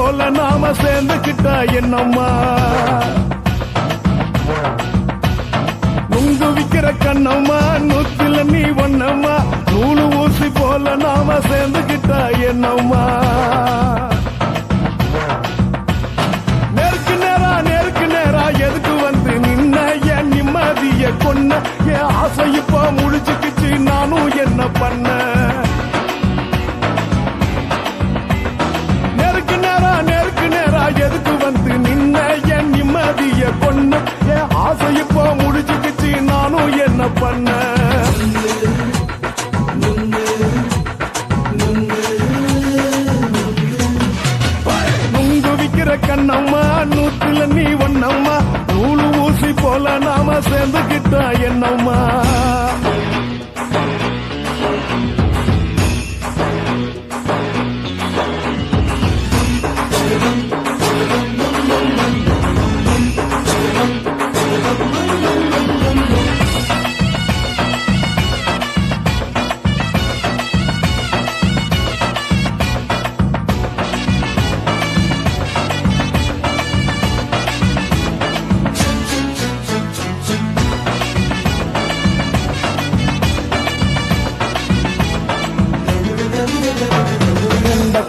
போல நாம சேர்ந்துக்கிட்டா என்னம்மா நுங்கு விக்கிற கண்ணம்மா நூத்துல நீ ஒன்னம்மா நூலு ஊசி போல நாம சேர்ந்துக்கிட்டா என்னம்மா நேருக்கு நேரா எதுக்கு வந்து நின்ன என் நிம்மதிய கொன்ன என் ஆசை இப்ப முடிச்சுக்கிச்சு நானும் என்ன பண்ண நேருக்கு நேரா எதுக்கு வந்து நின்ன என் நிம்மதிய கொன்ன என் ஆசை இப்ப முடிச்சுக்கிச்சு நானும் என்ன பண்ண நுங்கு விக்கிற கண்ணம்மா நூத்துல நீ ஒன்னம்மா நூலு ஊசி போல நாம சேர்ந்துக்கிட்டா என்னம்மா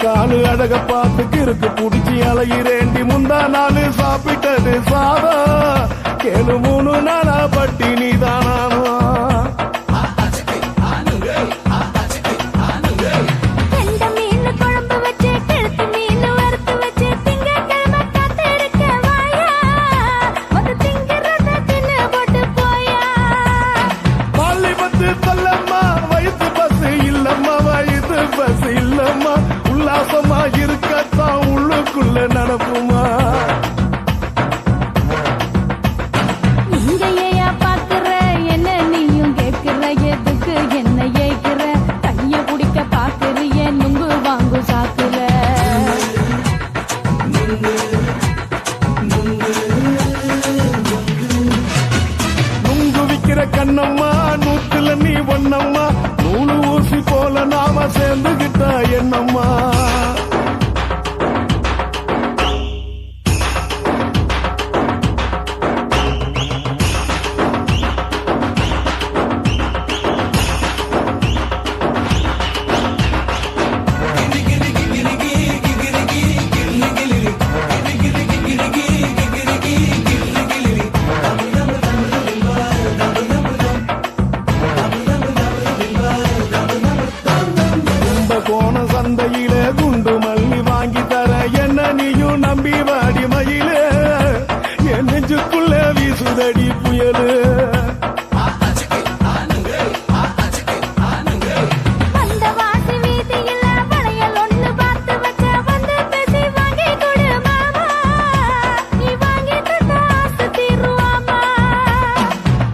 காலு அழக பார்த்து கிறுக்கு புடிச்சி அலையிறேண்டி முந்தா நாலு சாப்பிட்டது சாதா கேளு 3 நாளா பட்டினி தானானோ உல்லாசமா இருக்கத்தான் உள்ளுக்குள்ள நடப்புமா இங்கேயா பாக்குற என்ன நீயும் கேட்கிற எதுக்கு என்ன ஏய்க்கிற கைய குடிக்க பாக்குறிய நுங்கு வாங்கு சாக்குற நுங்கு விக்கிற கண்ணம்மா நூத்துல நீ ஒன்னம்மா நூலு ஊசி போல நாம சேர்ந்துகிட்டா என்னம்மா சந்தையில குண்டு மல்லி வாங்கி தர என்ன நீயும் நம்பி வாடி மயில என் நெஞ்சுக்குள்ள வீசுதடி புயலு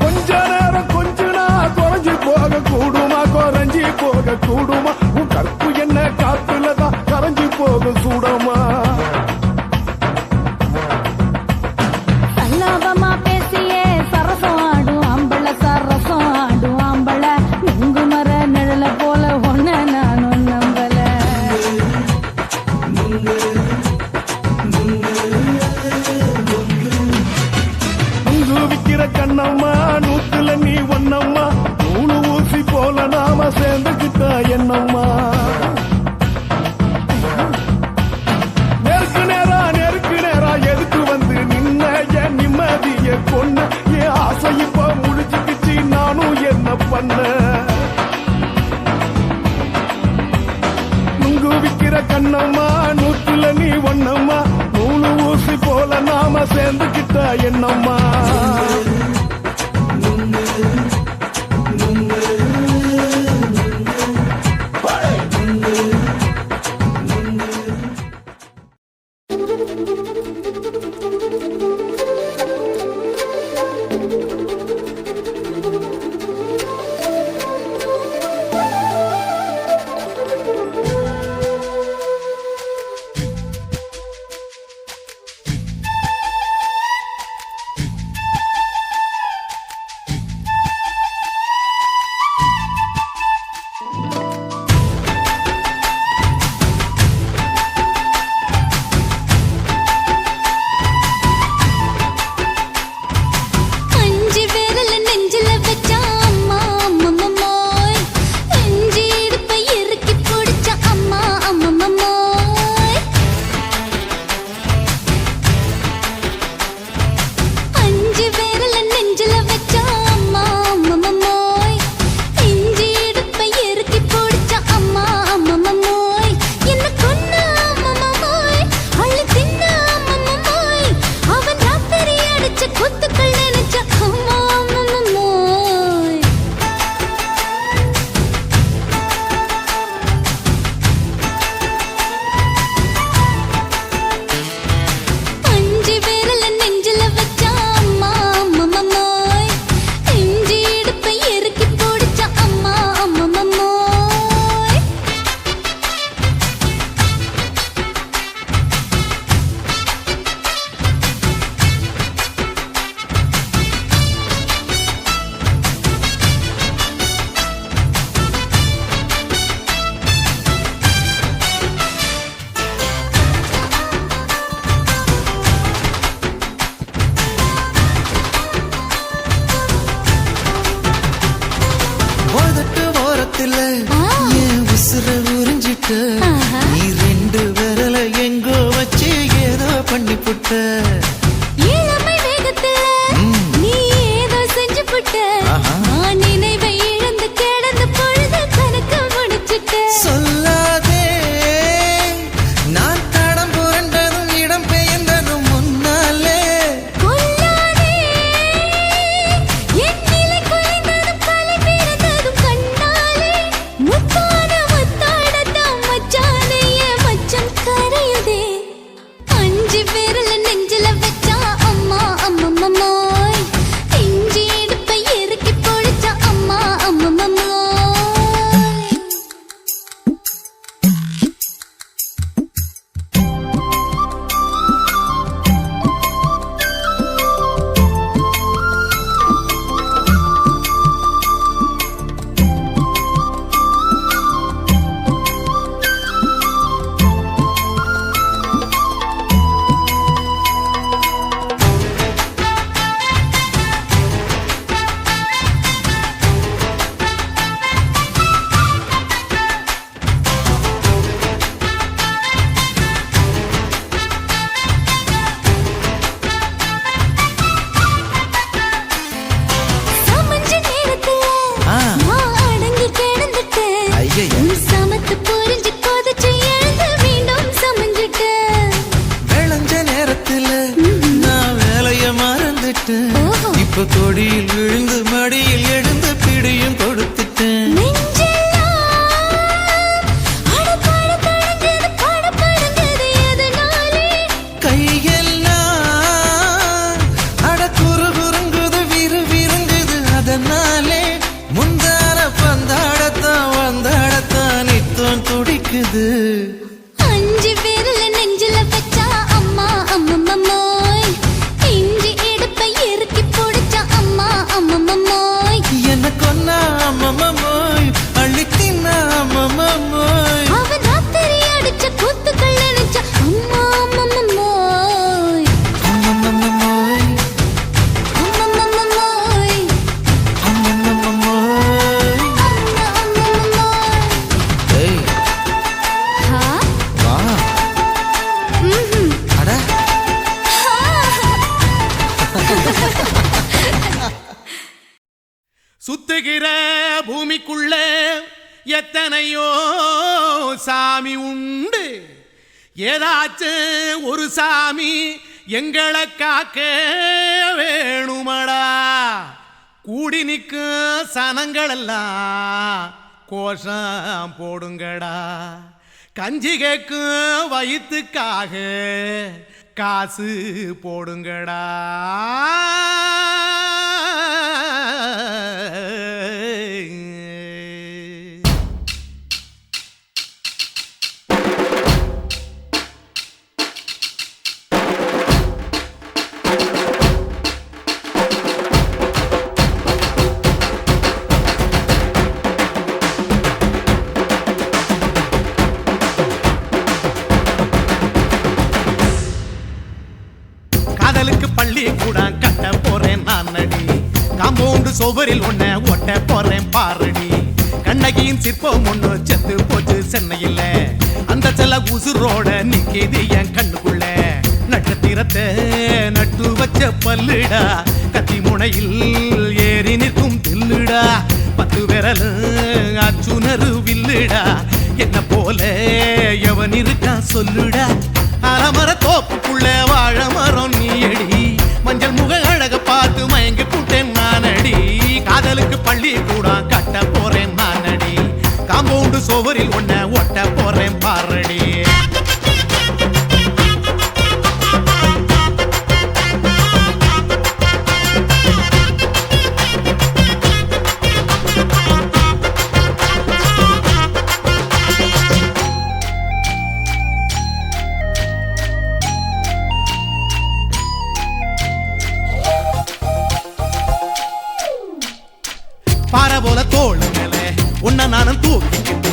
கொஞ்ச நேரம் கொஞ்சனா குறைஞ்சு போக கூடுமா குறைஞ்சி போக கூடுமா உன் கற்பு என்ன காத்துலதான் கரைஞ்சு போக சூடமா சல்லாபமா பேசியே சரசம் ஆடும் ஆம்பள சரசம் ஆடும் ஆம்பள நுங்கு மர நிழல போல ஒன்ன நானும் நம்பல நுங்கு விக்கிற கண்ணம்மா நூத்துல நீ ஒன்னம்மா நூலு ஊசி போல நாம சேர்ந்துக்கிட்டா என்னம்மா நேருக்கு நேரா எதுக்கு வந்து நின்ன என் நிம்மதிய கொன்ன என் ஆசை இப்ப முடிச்சுக்கிச்சு நானும் என்ன பண்ண நுங்கு விக்கிற கண்ணம்மா நூத்துல நீ ஒன்னம்மா நூலு ஊசி போல நாம சேர்ந்துக்கிட்டா என்னம்மா நீ ரெண்டு விரல எங்கோ வச்சு ஏதோ பண்ணி புட்ட இளமை வேகத்துல நீ ஏதோ செஞ்சு புட்ட நான் நினைவை இழந்து கிடந்து பொழுது கணக்கு முடிச்சிட்ட சொல்லாதே நான் தடம் புரண்டதும் இடம் பெயர்ந்ததும் முன்னாலே கொல்லாதே என் நிலை குலைந்ததும் கலை பிறந்ததும் கண்ணாலே முத்தான முத்தாடத்தான் மச்சானைய மச்சம் கரையுதே அஞ்சு விரல நெஞ்சில வச்சா அம்மா அம்மம்மம்மோய் இஞ்சி இடுப்பை இறுக்கி பொழிச்சா அம்மா அம்மம்மம்மோய் சமஞ்ச நேரத்துல நான் அடங்கி கிடந்துட்டேன் ஐயைய. உன் சமத்து புரிஞ்சு கொதிச்சு எழுந்து மீண்டும் சமஞ்சிட்டேன் விளைஞ்ச நேரத்துல நான் வேலைய மறந்துட்டேன் இப்ப கொடியில் விழுந்து மடியில் எழுந்து பிடியும் கொடுத்துட்டேன் நெஞ்செல்லாம் அடபடபடங்குது, படபடங்குது எதனாலே? கையெல்லாம் அட குறுகுறுங்குது விறுவிறுங்குது அதனாலே முந்தார பந்தாடத்தான் வந்தாடத்தான் நித்தம் துடிக்குது அஞ்சு விரல நெஞ்சில வச்சா அம்மா அம்மம்மம்மோய் இஞ்சி இடுப்பை இறுக்கி பொடிச்சா அம்மா அம்மம்மம்மோய் என்ன கொன்னா அம்மம்மோய் அள்ளித்தின்னா அம்மம்மோய் அவன் ராத்திரி அடிச்ச கூத்துக்கள் நினைச்ச அம்மா அம்மம்மம்மோய் அம்மம்மோய் அம்மம்மம்மோய் அம்மம்மோய் அம்மா அம்மம்மம்மோய் ஏய் ஹா வா ம்ஹும் அட சுத்துகிற பூமிக்குள்ள எத்தனையோ சாமி உண்டு ஏதாச்சும் ஒரு சாமி எங்களை காக்க வேணுமடா கூடி நிற்கும் சனங்களெல்லாம் கோஷம் போடுங்கடா கஞ்சி கேக்கும் வயிற்றுக்காக காசு போடுங்கடா காதலுக்கு பள்ளி கூட கட்ட போறேன் நான் நடி காம்பவுண்டு சுவரில் ஒன்ன ஒட்ட போறேன் பாரடி கண்ணகியின் சிற்பம் ஒண்ணு செத்து போச்சு சென்னையில அந்த செல்ல உசுரோட நிக்கிது என் கண்ணுக்குள்ள நட்சத்திரத்தை நட்டு வச்ச பல்லுடா கத்தி முனையில் ஏறி நிற்கும் தில்லுடா 10 விரல் அச்சுணரு வில்லுடா என்ன போல எவன் இருக்கா சொல்லுடா அலமர தோப்புக்குள்ள வாழ மரம் நீயடி மஞ்சள் முக அழக பார்த்து மயங்கி கூட்டேன் நானடி காதலுக்கு பள்ளி கூட கட்ட போறேன் நானடி காம்பவுண்டு சுவரில் ஒன்ன ஒட்ட போறேன் பாரடி பாறை போல தோளு மேல உன்ன நானும் தூக்கிக்கிட்டு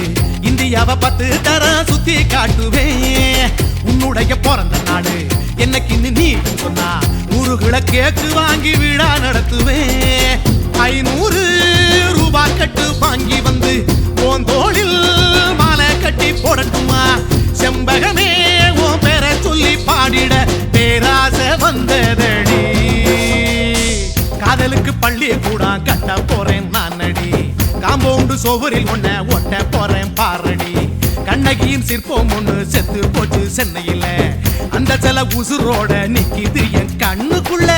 இந்தியாவை 10 தரம் சுத்தி காட்டுவேன் உன்னுடைய பிறந்த நாடு என்னைக்குன்னு நீ சொன்னா 100 கிலோ கேக்கு வாங்கி விழா நடத்துவேன் 500 ரூபாய் கட்டு வாங்கி வந்து உன் தோளில் மாலை கட்டி போடட்டும் காதலுக்கு பள்ளி கூட கட்ட போறேன் நான் அடி காம்பவுண்டு சோவரில் ஒன்ன ஒட்ட போறேன் பாரடி கண்ணகியின் சிற்பம் ஒண்ணு செத்து போச்சு சென்னையில அந்த சில உசுரோட நிக்கிது என் கண்ணுக்குள்ள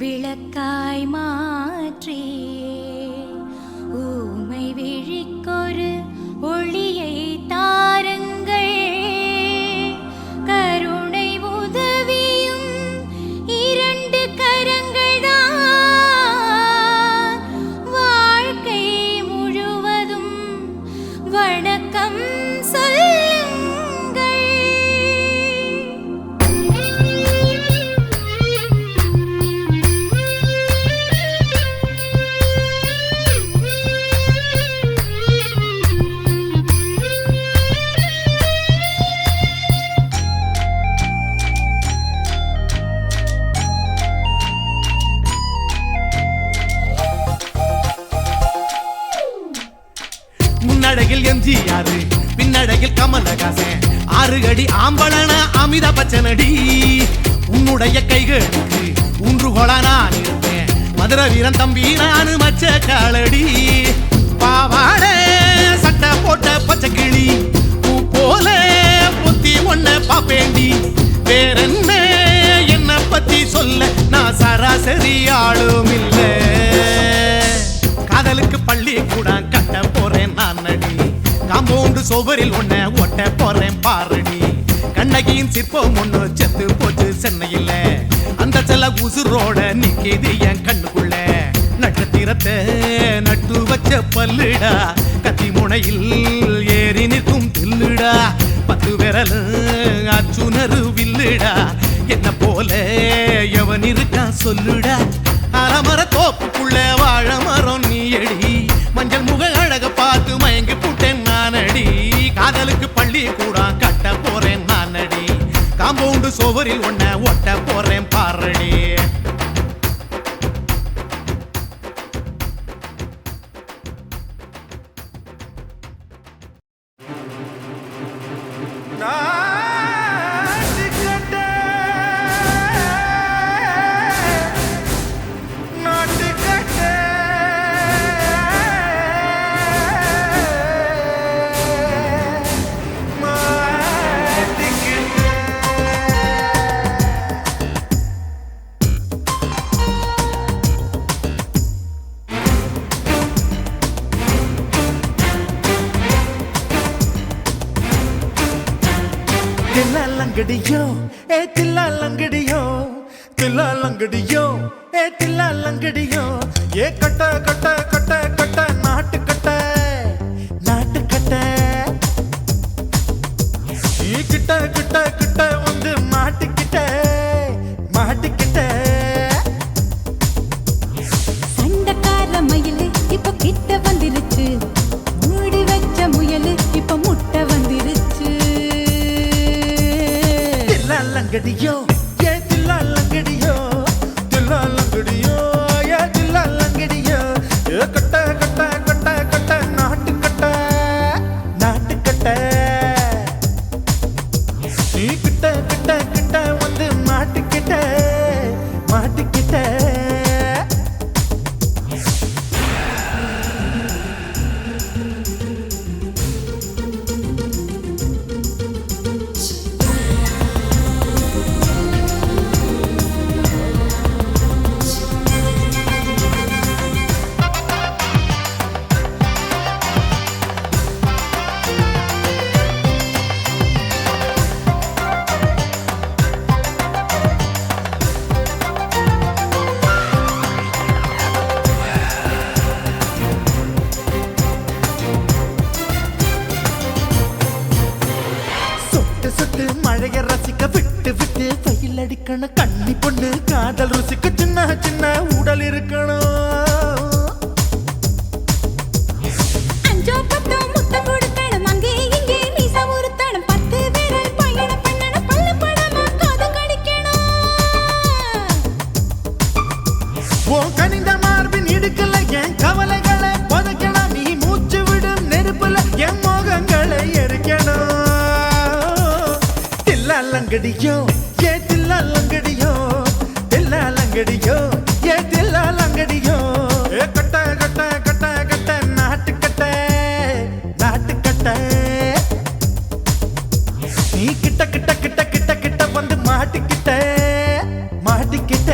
விளக்காய் மாற்றி ஊமை விழிக்கொரு ஒளியை தாருங்கள் கருணை உதவியும் இரண்டு கரங்கள் தான் வாழ்க்கை முழுவதும் வணக்கம் முன்னடையில் எம்ஜிஆர் பின்னடையில் கமலஹாசன் 6 அடி ஆம்பளன அமிதாப் பச்சனடி உன்னுடைய கைகளுக்கு ஊன்றுகோலா நான் இருப்பேன் மதுரை வீரன் தம்பி நானு மச்ச காலடி பாவாட சட்டை போட்ட பச்சை கிளி பூ போல புத்தி ஒன்ன பாப்பேண்டி வேறென்ன என்ன பத்தி சொல்ல நான் சராசரி ஆளும் இல்லை காதலுக்கு பள்ளி கூட கட்ட போறேன் நான் அடி காம்பவுண்டு சோவரில் ஒன்ன ஒட்ட போறேன் பாரடி கண்ணகியின் சிற்பம் ஒண்ணு செத்து போச்சு சென்னையில அந்த சில உசுரோட நிக்கிது என் கண்ணுக்குள்ள நட்சத்திரத்தை நட்டு வச்ச பல்லுடா கத்தி முனையில் ஏறி நிற்கும் தில்லுடா 10 விரல் அச்சுணரு வில்லுடா என்ன போல எவன் இருக்கா சொல்லுடா அலமர தோப்புக்குள்ள வாழ மரம் நீ அடி மஞ்சள் முக அழக பார்த்து மயங்கி புட்டேன் நான் அடி காதலுக்கு பள்ளி கூட கட்ட போறேன் நான் அடி காம்பவுண்டு சோவரில் ஒன்ன ஒட்ட போறேன் பாரடி தில்லாலங்கடியோ ஏ தில்லாலங்கடியோ தில்லாலங்கடியோ ஏ தில்லாலங்கடியோ ஏ கட்ட கட்ட கட்ட கட்ட நாட்டு கட்ட நாட்டு கட்ட நீ கிட்ட கிட்ட கிட்ட வந்து மாட்டிக்கிட்ட மாட்டிக்கிட்ட சண்டக்கார மயிலு இப்ப கிட்ட வந்துருச்சு மூடி வச்ச முயலு இப்ப முட்டை வந்துருச்சு தில்லாலங்கடியோ ஏ தில்லாலங்கடியோ தில்லாலங்கடியோ ஏ தில்லாலங்கடியோ ஏ கட்ட கட்ட கட்ட கட்ட நாட்டு கட்ட நாட்டு கட்ட நீ கிட்ட கிட்ட கிட்ட வந்து மாட்டிக்கிட்ட மாட்டிக்கிட்ட மழைய ரசிக்க விட்டு விட்டு வெயில் அடிக்கணும் கண்ணி பொண்ணு காதல் ருசிக்க சின்ன சின்ன உடல் இருக்கணும் அஞ்சோ பத்தோ முட்டை தில்லாலங்கடியோ ஏ தில்லாலங்கடியோ தில்லாலங்கடியோ ஏ தில்லாலங்கடியோ ஏ கட்ட கட்ட கட்ட கட்ட நாட்டு கட்ட நாட்டு கட்ட நீ கிட்ட கிட்ட கிட்ட கிட்ட கிட்ட வந்து மாட்டிக்கிட்ட மாட்டிக்கிட்ட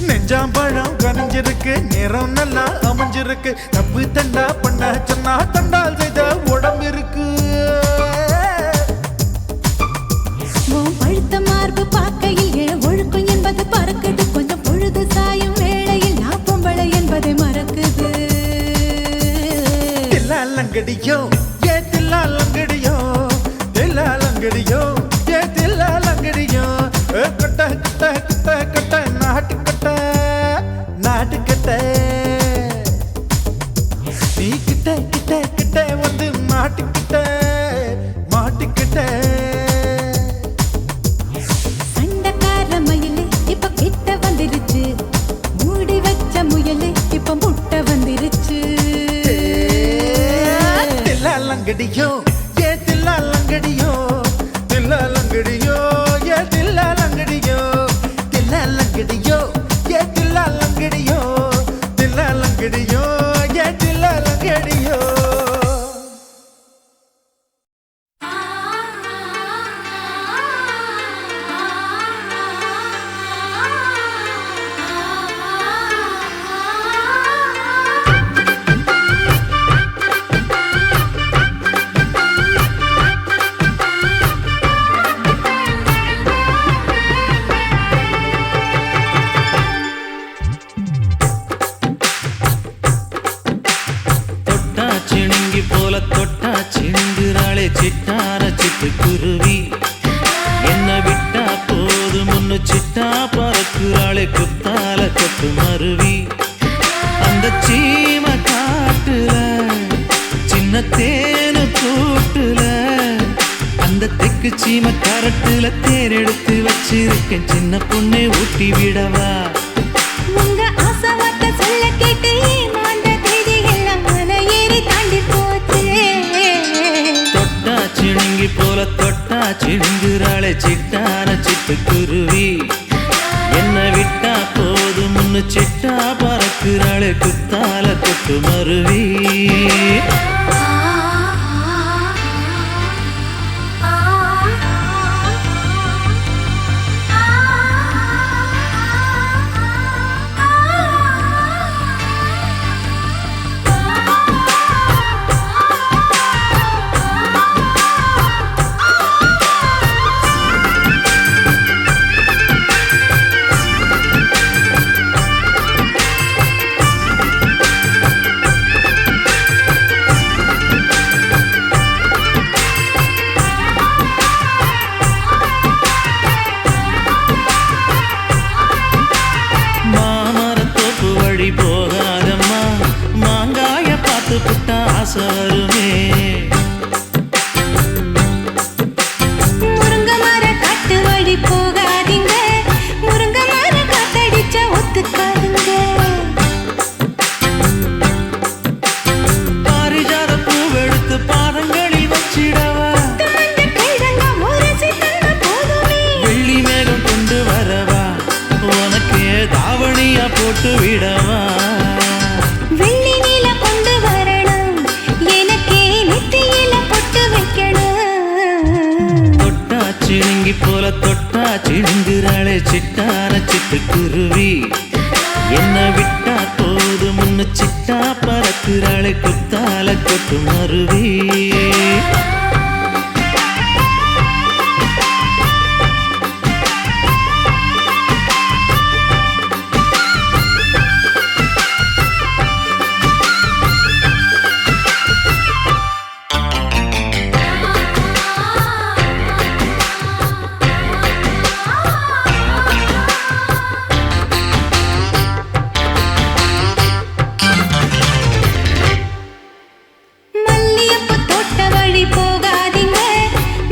நெஞ்சாம்பழம் கனிஞ்சிருக்கு நிறம் நல்லா அமைஞ்சிருக்கு தப்பு தண்டா பண்ண சொன்னா தண்டால் செய்த உடம்பு இருக்கு பழுத்த மார்பு பார்க்கையில் ஒழுக்கம் என்பது பறக்குது கொஞ்சம் பொழுது சாயும் வேளையில் நான் பொம்பளை என்பதை மறக்குது தில்லாலங்கடியோ ஏ தில்லாலங்கடியோ தில்லாலங்கடியோ ஏ தில்லாலங்கடியோ கட்ட கட்ட கட்ட கட்ட நாட்டு கட்ட நாட்டு கட்ட நீ கிட்ட கிட்ட கிட்ட வந்து மாட்டிக்கிட்ட மாட்டிக்கிட்ட சண்டக்கார மயிலு இப்ப கிட்ட வந்துருச்சு மூடி வச்ச முயலு இப்ப முட்டை வந்துருச்சு தில்லாலங்கடியோ ஏ தில்லாலங்கடியோ தில்லாலங்கடியோ ஏ தில்லாலங்கடியோ தில்லாலங்கடியோ ஏ தில்லாலங்கடியோ தில்லாலங்கடியோ ஏ தில்லாலங்கடியோ தொட்டா சிந்துறாளே சிட்டார சிட்டுக்குருவி என்ன விட்டா போது முன்னு சிட்டா பறக்குறாளே குத்தால கொத்து மருவி அந்த சீம காட்டுல சின்ன தேனு கூட்டுல அந்த தெக்கு சீம கரட்டுல தேர் எடுத்து வச்சிருக்கேன் சின்ன பொண்ணை ஊட்டி விடவா உங்க ஆசவார்த்தை சொல்ல கேட்டு ஏமாந்த தேதி எல்லாம் மலை ஏறி தாண்டி போச்சு தொட்டா சிணுங்கி போல தொட்டா சிணுங்குறாளே சிட்டார சிட்டுக்குருவி என்ன விட்டா போது முன்னு சிட்டா பறக்குறாளே குத்தால கொத்து மருவி போகாதம்மா மாங்காய பார்த்து புட்டா ஆசை வருமே முருங்க மர காட்டு வழி போகாதீங்க முருங்க மர காத்தடிச்ச ஒத்துக்காதுங்க பாரிஜாத பூவெடுத்து பாதங்களில் வச்சிடவா வெள்ளி மேகம் கொண்டு வரவா உனக்கு தாவணியா போட்டு விடவா வெள்ளி நீல கொண்டு வரணும் எனக்கே நெத்தியில பொட்டு வைக்கணும் தொட்டா சிணுங்கி போல தொட்டா சிணுங்குறாளே சிட்டார சிட்டுக்குருவி என்ன விட்டா போது முன்னு சிட்டா பறக்குறாளே குத்தால கொட்டு மருவி மல்லியப்பூ தோட்ட வழி போகாதீங்க,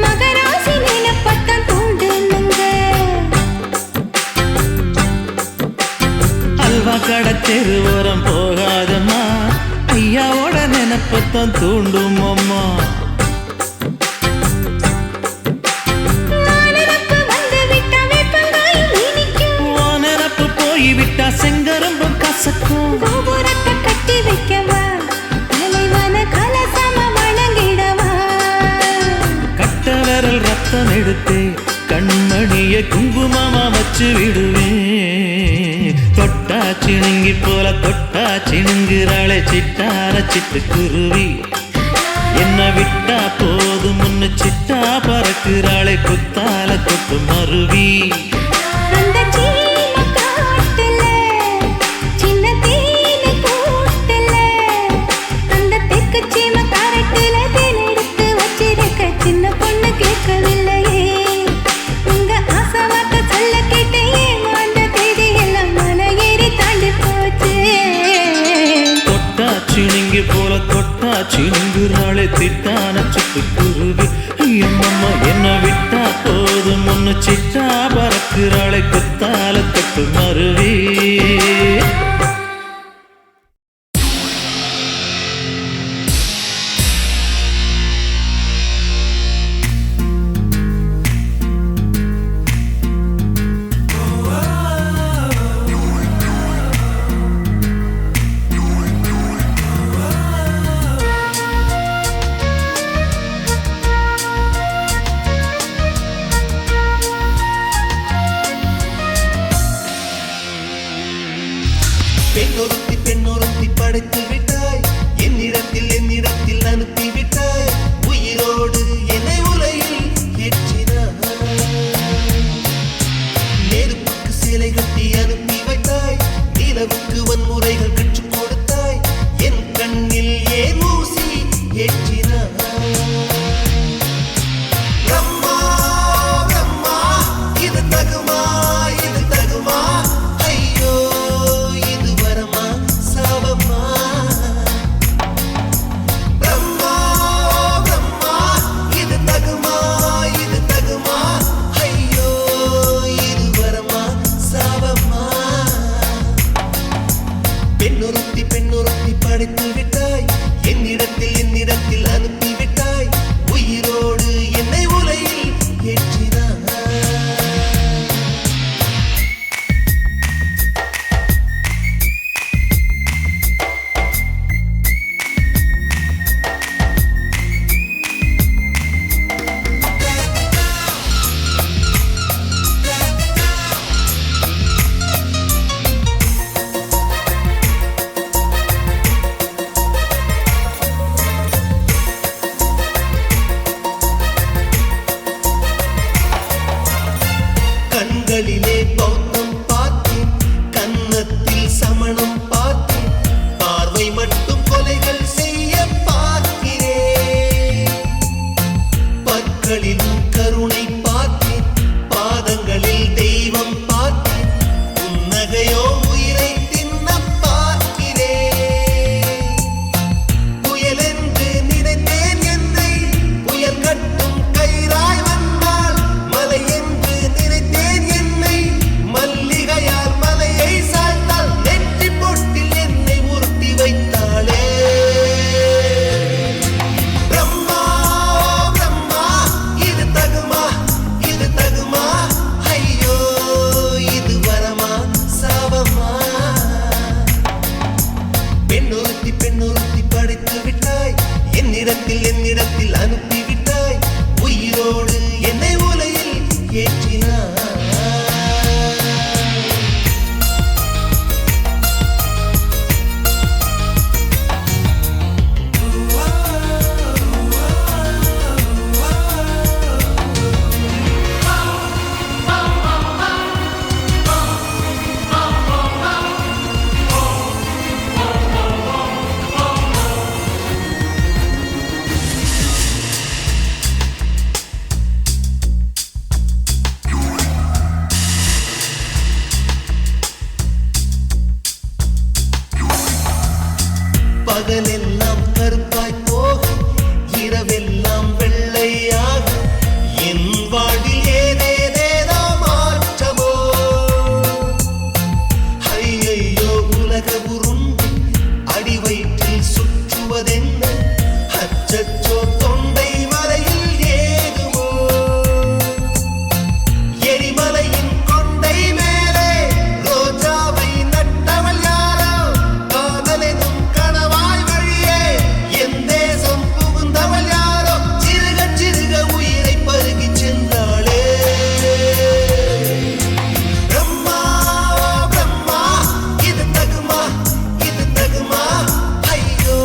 மகராசி நினைப்பத்தான் தூண்டுனுங்க. அல்வா கடத்தெரு ஓரம் போகாதம்மா, ஐயாவோட நினைப்பத்தான் தூண்டும் அம்மா. நினப்பு வந்து விட்டா வேப்பங்காயும் இனிக்கும், ஓ நினப்பு போய்விட்டா செங்கரும்பும் கசக்கும். கோபுரத்தை கட்டி வைக்கவா, தலைவன கலசம வணங்கிடவா. கட்ட விரல் ரத்தம் எடுத்து கண்மணிய குங்குமமா வச்சு விடுவேன். தொட்டா சிணுங்கி போல தொட்டா சிணுங்குறாளே சிட்டார சிட்டுக்குருவி. என்ன விட்டா போதும் முன்னு சிட்டா பறக்குறாளே குத்தால தொட்டு மருவி. அந்த சீன காட்டுல சின்ன தேனு கூட்டுல, அந்த தெற்கு சீம காரட்டுல தேன் எடுத்து வச்சிருக்க சின்ன பொண்ணு கேட்கவில்லையே. உங்க ஆசை வார்த்தை சொல்ல கேட்டேன், அந்த தேதி எல்லாம் மலை ஏறி தாண்டி போச்சு. தொட்டா சிணுங்கி போல தொட்டா சிணுங்குறாளே திட்டான சிட்டுக்குருவி. அம்மம்மா என்ன விட்டா போதும் முன்னு சிட்டா பறக்குறாளே குத்தால தொட்டு மருவி. பெண்ணொருத்தி படைத்து விட்டாய், என்னிடத்தில் அனுப்பி விட்டாய். உயிரோடு என்னை உலையில் ஏற்றினாய். நெருப்புக்கு சிலை கட்டி அனுப்பி வைத்தாய், நிலவுக்கு வன்முறைகள் கற்றுக் கொடுத்தாய். என் கண்ணில் ஏன் ஊசி ஏற்றினாய். பிரம்மா பிரம்மா இது தகுமா, இது தகுமா, ஐயோ இது வரமா சாபமா. பிரம்மா பிரம்மா இது தகுமா, இது தகுமா, ஐயோ இது வரமா சாபமா. பெண்ணொருத்தி படைத்து விட்டாய், என்னிடத்தில் அனுப்பி விட்டாய். உயிரோடு என்னை உலையில் ஏற்றினாய். கண்களிலே பௌத்தம் பார்த்தேன், கன்னத்தில் சமணம் பார்த்தேன். பார்வை மட்டும் கொலைகள் செய்ய பார்க்கிறேன். பற்களிலும் கருணை பார்த்தேன், பாதங்களில் தெய்வம் பார்த்தேன். புன்னகையோ உயிரை தின்ன பார்க்கிறேன். புயலென்று நினைத்தேன் என்னை, புயல் கட்டும் கயிறாய் வந்தாள். மலை என்று நினைத்தேன் என்னை, மல்லிகையால் மலையை சாய்த்தாள். நெற்றி பொட்டில் என்னை உருட்டி வைத்தாளே. பிரம்மா பிரம்மா இது தகுமா, இது தகுமா, ஐயோ இது வரமா சாபமா. பெண்ணொருத்தி படைத்து விட்டாய், என்னிடத்தில் அனுப்பி விட்டாய். உயிரோடு என்னை உலையில் ஏற்றினாய். பகலெல்லாம் கருப்பாய் போக இரவெல்லாம் வெள்ளையாக என் வாழ்வில் ஏதேதேதோ மாற்றமோ ஐயையோ உலக உருண்டு அடி வயிற்றில் சுற்றுவதென்ன அச்சச்சோ தொண்டை மலையில் ஏதுமோ எரிமலையின் கொண்டை மேலே ரோஜாவை நட்டவள் யாரோ காதலெனும் கணவாய் வழியே என் தேசம் புகுந்தவள் யாரோ சிறுக சிறுக உயிரை பருகி சென்றாளே பிரம்மா பிரம்மா இது தகுமா ஐயோ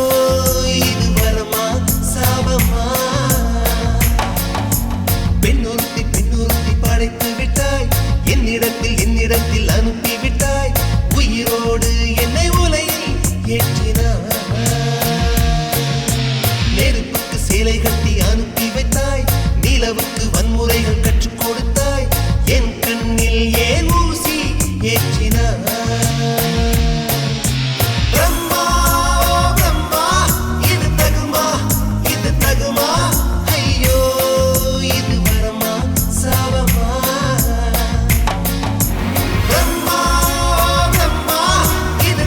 இது வரமா சாபமா பெண்ணொருத்தி படைத்து விட்டாய் என்னிடத்தில் அனுப்பி விட்டாய் உயிரோடு என்னை உலையில் ஏற்றினாய் நெருப்புக்கு சேலை கட்டி அனுப்பி வைத்தாய் நிலவுக்கு வன்முறைகள் கற்றுக் கொடுத்தாய் என் கண்ணில் ஏன் ஊசி ஏற்றினாய் பிரம்மா பிரம்மா இது தகுமா ஐயோ இது வரமா சாபமா பிரம்மா பிரம்மா இது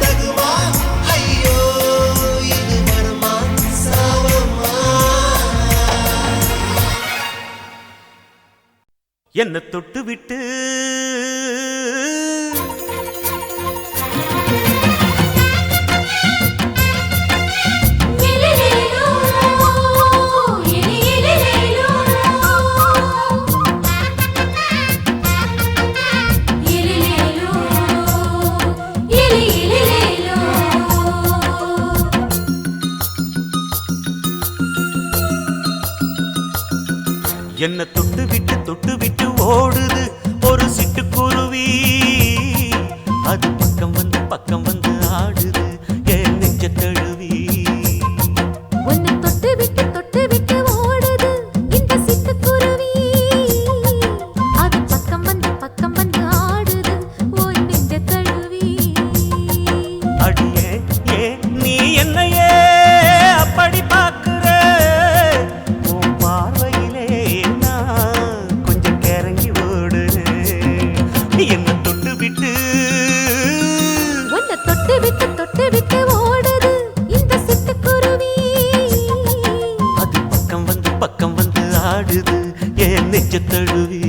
தகுமா ஐயோ இது வரமா சாபமா என்ன தொட்டு விட்டு எலிலேலோ எலிலேலோ எலிலேலோ எலிலேலோ என்ன தொட்டு விட்டு ஓடுது ஒரு சிட்டுக்குருவி அது பக்கம் வந்து ஆடுது என் நெஞ்ச தழுவி உன்னை தொட்டு விட்டு ஓடுது இந்த சிட்டுக்குருவி அது பக்கம் வந்து ஆடுது உன் நெஞ்ச தழுவி அடியே ஏன் நீ என்னையே அப்படி பார்க்கிற உன் பார்வையிலே நான் கொஞ்சம் கிறங்கி ஓடுறேன் என்ன தொட்டு விட்டு உன்னை தொட்டு விட்டு ஓடுது இந்த சிட்டுக்குருவி அது பக்கம் வந்து ஆடுது என் நெஞ்ச தழுவி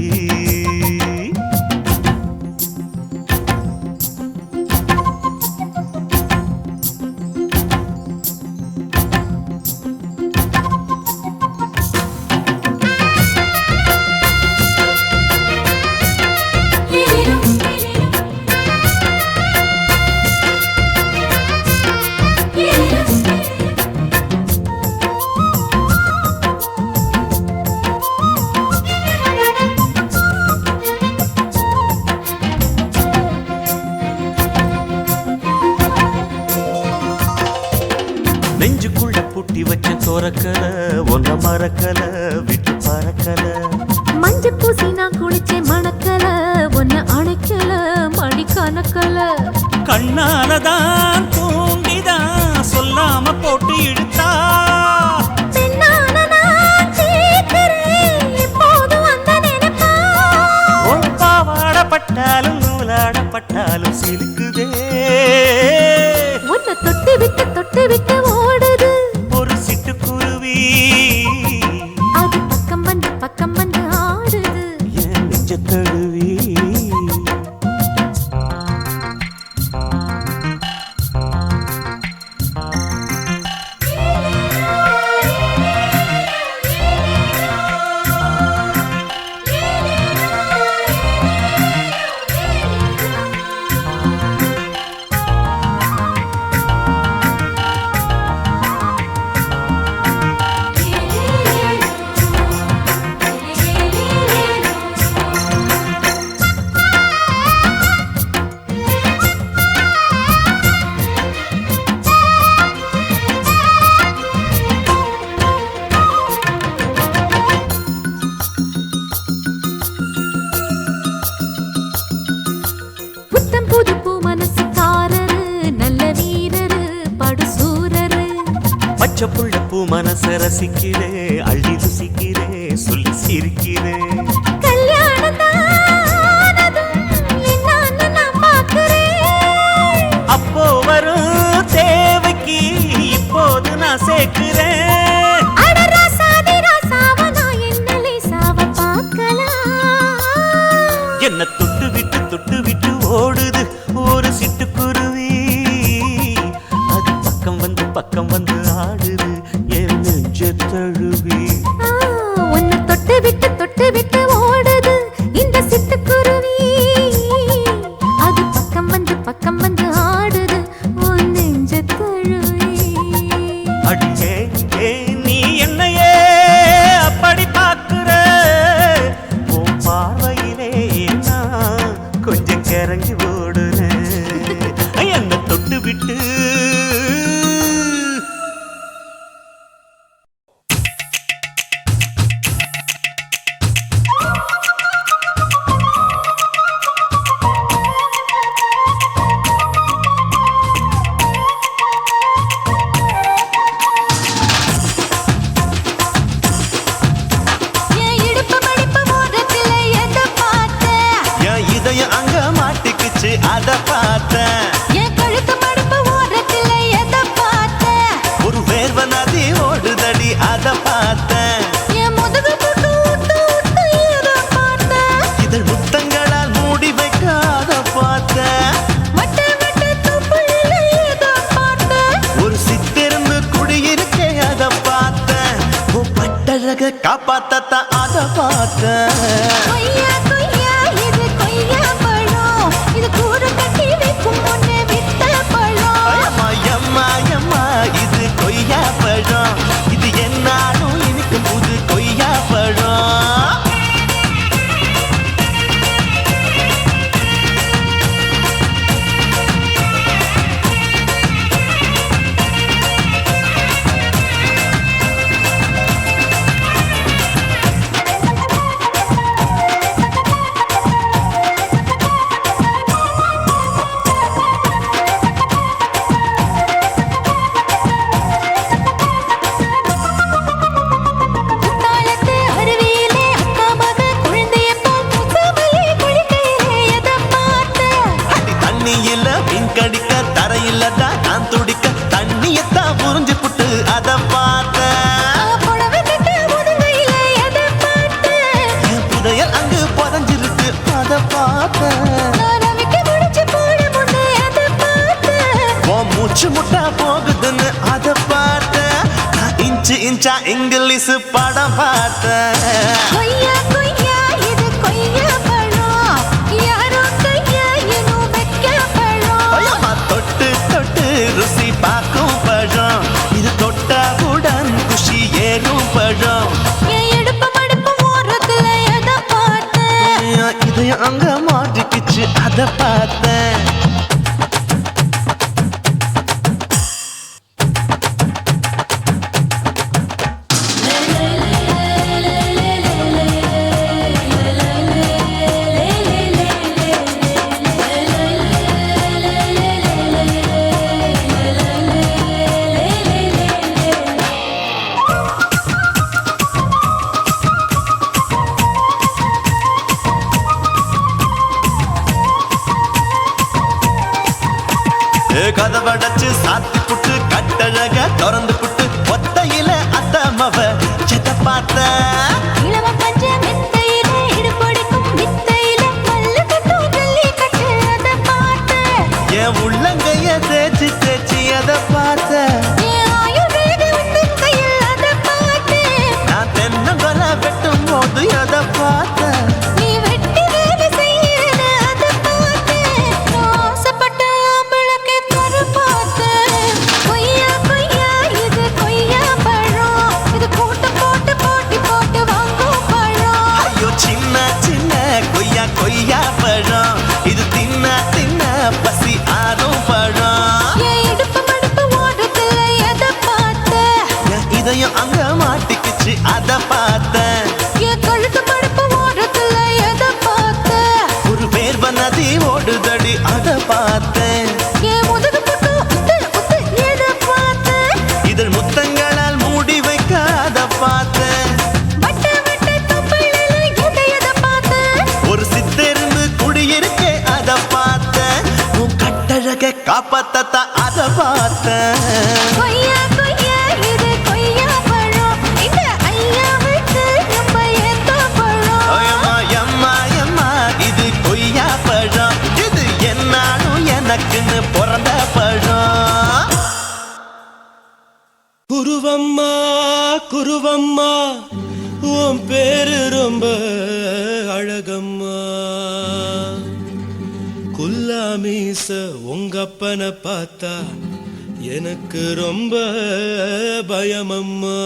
நெஞ்சுக்குள்ள பூட்டி வச்ச தோரக்கல ஒன்ன மறக்கல விட்டு பறக்கல மஞ்ச பூசி நான் குளிச்சேன் மணக்கல உன்னை அணைக்கல மணி கணக்கல கண்ணாலதான் தூங்கிதான் சொல்லாம போட்டு இழுத்தா பெண்ணான நான் கேட்கிறேன் எப்போதும் அந்த நினைப்பா உன் பாவாடப்பட்டாலும் நூலாடப்பட்டாலும் சிலுக்குதே உன்னை தொட்டு விட்டு ஓடுது ஒரு சிட்டுக்குருவி அது பக்கம் வந்து ஆடுது என் நெஞ்ச தழுவி பச்சை புள்ள பூ மனச ரசிக்கிறே அள்ளி ருசிக்கிறே சொல்லி சிரிக்கிறே அப்போ வரும் தேவைக்கு இப்போது நான் சேர்க்கிறேன் என்ன தொட்டு விட்டு ஓடுது ஒரு சிட்டுக்குருவி அது பக்கம் வந்து ஆடுது என் நெஞ்ச தழுவி உன்னை தொட்டு விட்டு ஓடுது இந்த சிட்டுக்குருவி அது பக்கம் வந்து ஆடுது உன் நெஞ்ச தழுவி அடியே நீ என்னையே அப்படி பார்க்கிற உன் பார்வையிலே நான் கொஞ்சம் கிறங்கி ஓடுறேன் என்ன தொட்டு விட்டு அங்க மாட்டிக்குச்சு அத பார்த்தேன் என் கழுத்து மடுப்பு ஓரத்துல எதை பார்த்தேன் ஒரு வேர்வ நதி ஓடுதடி அத பார்த்தேன் என் முதுகு போட்டு விட்டு எதை பார்த்தேன் இதழ் முத்தங்களால் மூடி வைக்க அத பார்த்தேன் வட்ட துப்புல எதை பார்த்தேன் ஒரு சித்திருந்து குடியிருக்கே அத பார்த்தேன் உன் பட்டழக காப்பாத்தத்தான் அத பார்த்தேன் கொய்யா இது கொய்யா பழம் இது கூறு கட்டி வைக்கும் முன்னே வித்த பழம் எம்மா இது கொய்யா பழம் இது என்னாலும் எனக்கு புது கொய்யா பழம் மூச்சு முட்டா போகுதுன்னு அத பார்த்தேன் இன்ச்சா இங்கிலீஷ் படம் பார்த்தேன் கொய்யா இது கொய்யா பழம் யாரோ கையா இன்னும் வைக்க பழம் தொட்டு ருசி பார்க்கும் பழம் இது தொட்டாவுடன் குஷி ஏறும் பழம் என் இடுப்பு மடுப்பு ஓரத்துல எதை பார்த்தேன் இது அங்க மாட்டிக்குச்சு அத பார்த்தேன் கதவடைச்சு சாத்தி புட்டு கட்டழக திறந்து புட்டு ஒத்தையில அத்தமவ செத்த பார்த்த இளவ பஞ்ச மெத்தையில இடுப்பொடிக்கும் வித்தையில மல்லு கட்டும் ஜல்லி கட்டு அத பார்த்தேன் என் உள்ளங்கைய தேய்ச்சி அத பார்த்த என் ஆயுர்வேத உந்தன் கையில் அத பார்த்தேன் நான் தென்னங்கொலை வெட்டும் போது அத பார்த்த நீ வெட்டி வேலை செய்யறது அத பார்த்தேன் ஆசைப்பட்ட ஆம்பளக்கு தர பார்த்தேன் கொய்யா இது கொய்யா பழம் இது கூட்டு போட்டு போட்டி போட்டு வாங்கும் பழம் ஐயோ சின்ன கொய்யா பழம் இது தின்ன பசி ஆறும் பழம் என் இடுப்பு மடுப்பு பார்த்தா அத பார்த்தேன். கொய்யா கொய்யா இது கொய்யா பழம் இந்த ஐயாவுக்கு ரொம்ப ஏத்த பழம். எம்மா எம்மா எம்மா இது கொய்யா பழம், இது என்னாலும் எனக்குன்னு பிறந்த பழம். குருவம்மா குருவம்மா உன் பேரு ரொம்ப அழகம்மா. குல்லாமீச உங்க அப்பனை பார்த்தா எனக்கு ரொம்ப பயமம்மா.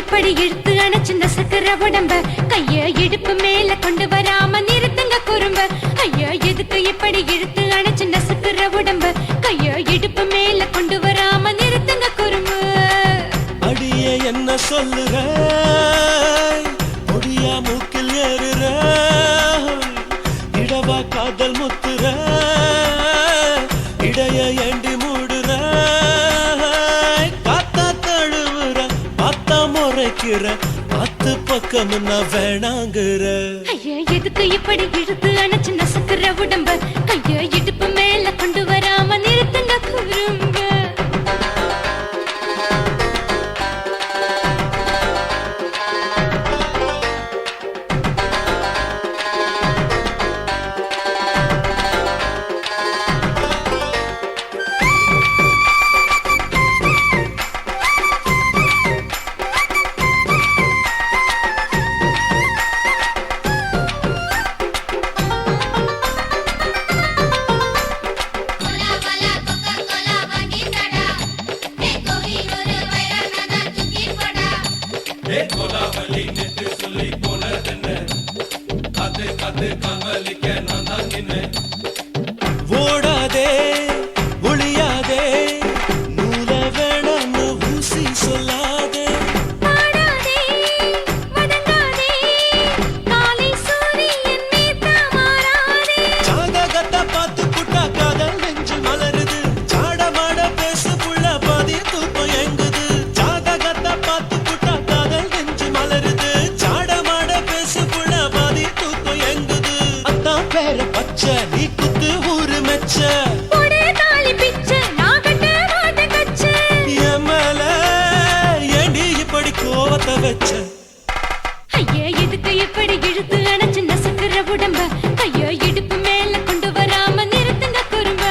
இப்படி இழுத்து அணைச்சு நசுக்கிற உடம்ப கைய இடுப்பு மேல கொண்டு வராம நிறுத்துங்க குறும்ப. ஐயா எதுக்கு இப்படி இழுத்து அணைச்சு நசுக்கிற உடம்ப கைய இடுப்பு மேல கொண்டு வராம நிறுத்துங்க குறும்பு. அடியே என்ன சொல்லுற ஒடியா மூக்கில் ஏறுற இடவா காதல் முத்துற இடைய ஏண்டி மூடுற காத்தா தழுவுற பார்த்தா முறைக்கிற பத்து பக்கம் நான் வேணாங்குற. ஐயா எதுக்கு இப்படி இழுத்து அணைச்சு நசுக்கிற உடம்ப கைய இடுப்பு மேல கொண்டு வராம நிறுத்துங்க குறும்ப. ஓடாதே ஒளியாதே நூல வேணான்னு ஊசி சொல்லாதே. பாடாதே வதங்காதே காலை சூரியன் மீதா மாறாதே. ஜாதகத்தை பார்த்து புட்டா காதல் நெஞ்சு மலருது சாட மாட பேசு புள்ள பாதி தூக்கம் எங்குது. ஜாதகத்தை பார்த்து புட்டா காதல் நெஞ்சு மலருது சாட மாட பேசு புள்ள பாதி தூக்கம் எங்குது. அத்தான் பேர பச்சை நீ குத்து ஊரு மெச்ச போடே தாலி பிச்சை நான் கட்ட மாட்ட கச்சை. என் மேல ஏண்டி இப்படி கோவத்தை வச்ச. ஐயா எதுக்கு இப்படி இழுத்து அணைச்சு நசுக்கிற உடம்ப கைய இடுப்பு மேல கொண்டு வராம நிறுத்துங்க குறும்ப.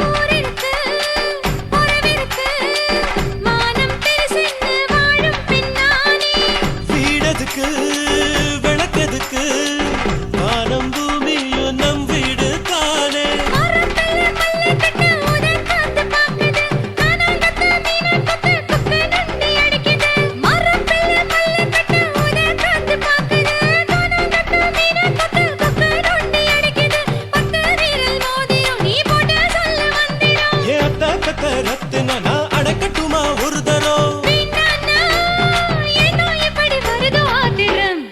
ஊரிருக்கு உறவிருக்கு மானம் பெருசென்று வாழும் பின்னானே. வீடதுக்கு விளக்கதுக்கு வானம் பூமியும் நம் வீடு தானே. மரத்துல மல்லு கட்டு உதன் காத்து பாக்குது கானாங்கத்து மீனாங்கத்து குக்கு நண்டி அடிக்குது. மரத்துல மல்லு கட்டு உதன் காத்து பாக்குது கானாங்கத்து மீனாங்கத்து குக்கு நண்டி அடிக்குது. பத்து வீரல் மோதிரம் நீ போட்டு சொல்ல வந்திரும். ஏத்த கத்த ரத்தின நான் அடக்கட்டுமா ஒரு தரம். வீணானா, ஏனோ இப்படி வருதோ ஆத்திரம்.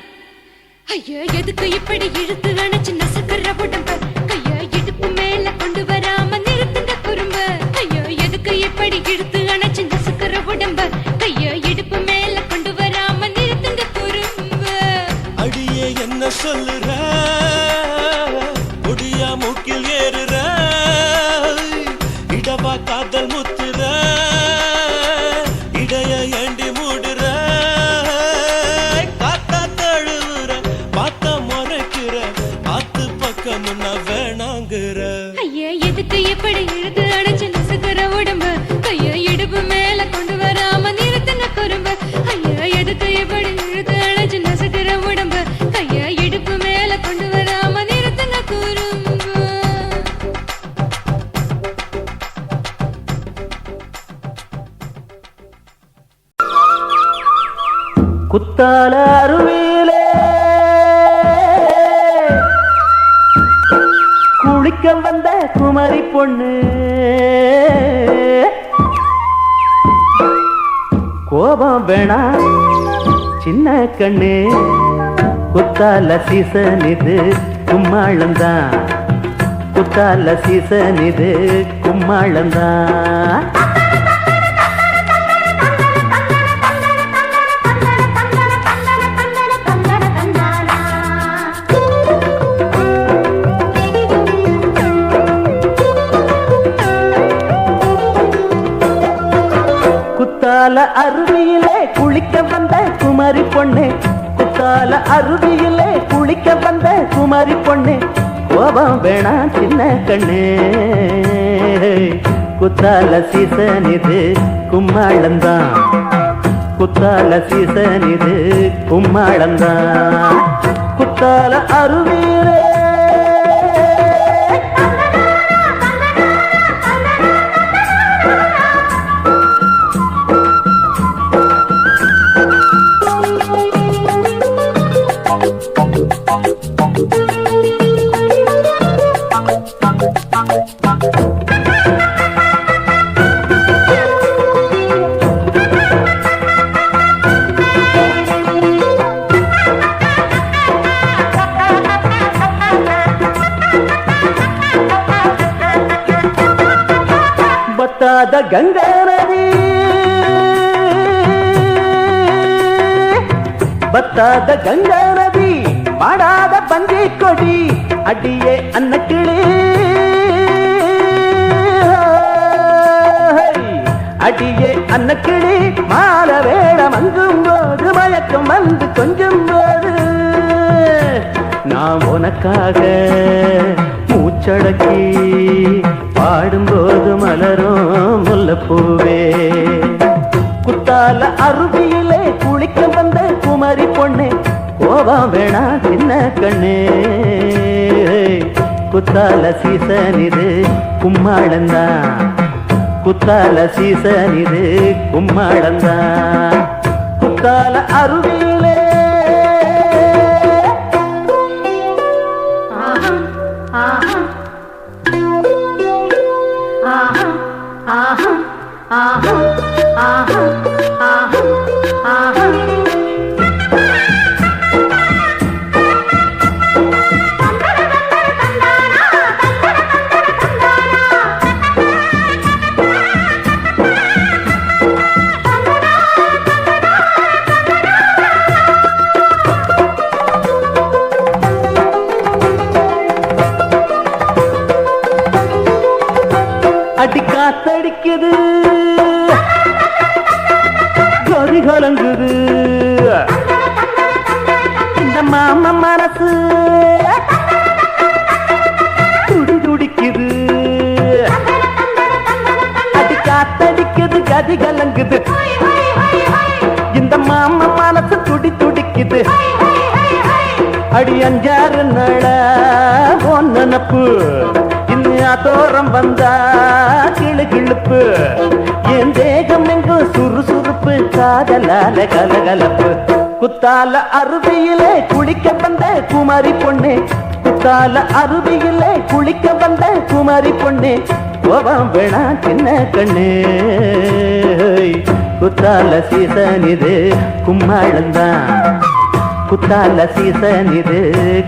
ஐயா எதுக்கு இப்படி இழுத்து அணைச்சு நசுக்கிற உடம்ப கைய இடுப்பு மேல கொண்டு வராம நிறுத்துங்க குறும்ப. ஐயா எதுக்கு இப்படி இழுத்து அணைச்சு நசுக்கிற உடம்ப கைய இடுப்பு மேல கொண்டு வராம நிறுத்துங்க குறும்ப. அடியே என்ன சொல்லுற ஒடியா மூக்கில் ஏறுற இடவா காதல் முத்துற இடைய ஏண்டி மூடுற குத்தால அருவியிலே குளிக்க வந்த குமரி பொண்ணு கோபம் வேணா சின்ன கண்ணு குத்தால சீசன் இது கும்மாளந்தான் குத்தால சீசன் இது கும்மாளந்தான் குத்தால அருவியிலே குளிக்க வந்த குமரி பொண்ணு குத்தால அருவியிலே குளிக்க வந்த குமரி பொண்ணு கோபம் வேணா சின்ன கண்ணு குத்தால சீசன் இது கும்மாளந்தான் குத்தால சீசன் இது கும்மாளந்தான் குத்தால அருவியிலே பத்தாத கங்கா நதி பத்தாத கங்கா நதி பாடாத பஞ்சை கொடி அடியே அன்னக்கிளி அடியே அன்னக்கிளி மால வேடம் அங்கும் போது மயக்கம் வந்து கொஞ்சம் போது நான் உனக்காக மூச்சடக்கி பாடும்போது மலரும் முல்லைப்பூவே குத்தால அருவியிலே குளிக்க வந்த குமரி பொண்ணு கோபம் வேணா சின்ன கண்ணு குத்தால சீசன் இது கும்மாளந்தான் குத்தால சீசன் இது கும்மாளந்தான் குத்தால அருவியிலே அடி காத்தடிக்குது கொதி கலங்குது இந்த மாமா மனசு துடி துடிக்குது அடி காத்தடிக்குது கதி கலங்குது இந்த மாமா மனசு துடி துடிக்குது அடி அஞ்சாறு நட ஒன்னப்பு தோறம் வந்தா கிளு கிளுப்பு என் தேகம் எங்கும் சுறுசுறுப்பு காதலால கலகலப்பு குத்தால அருவியிலே குளிக்க வந்த குமரி பொண்ணு குத்தால அருவியிலே குளிக்க வந்த குமரி பொண்ணு கோபம் வேணா சின்ன கண்ணு குத்தால சீசன் இது கும்மாளந்தான் குத்தால சீசன் இது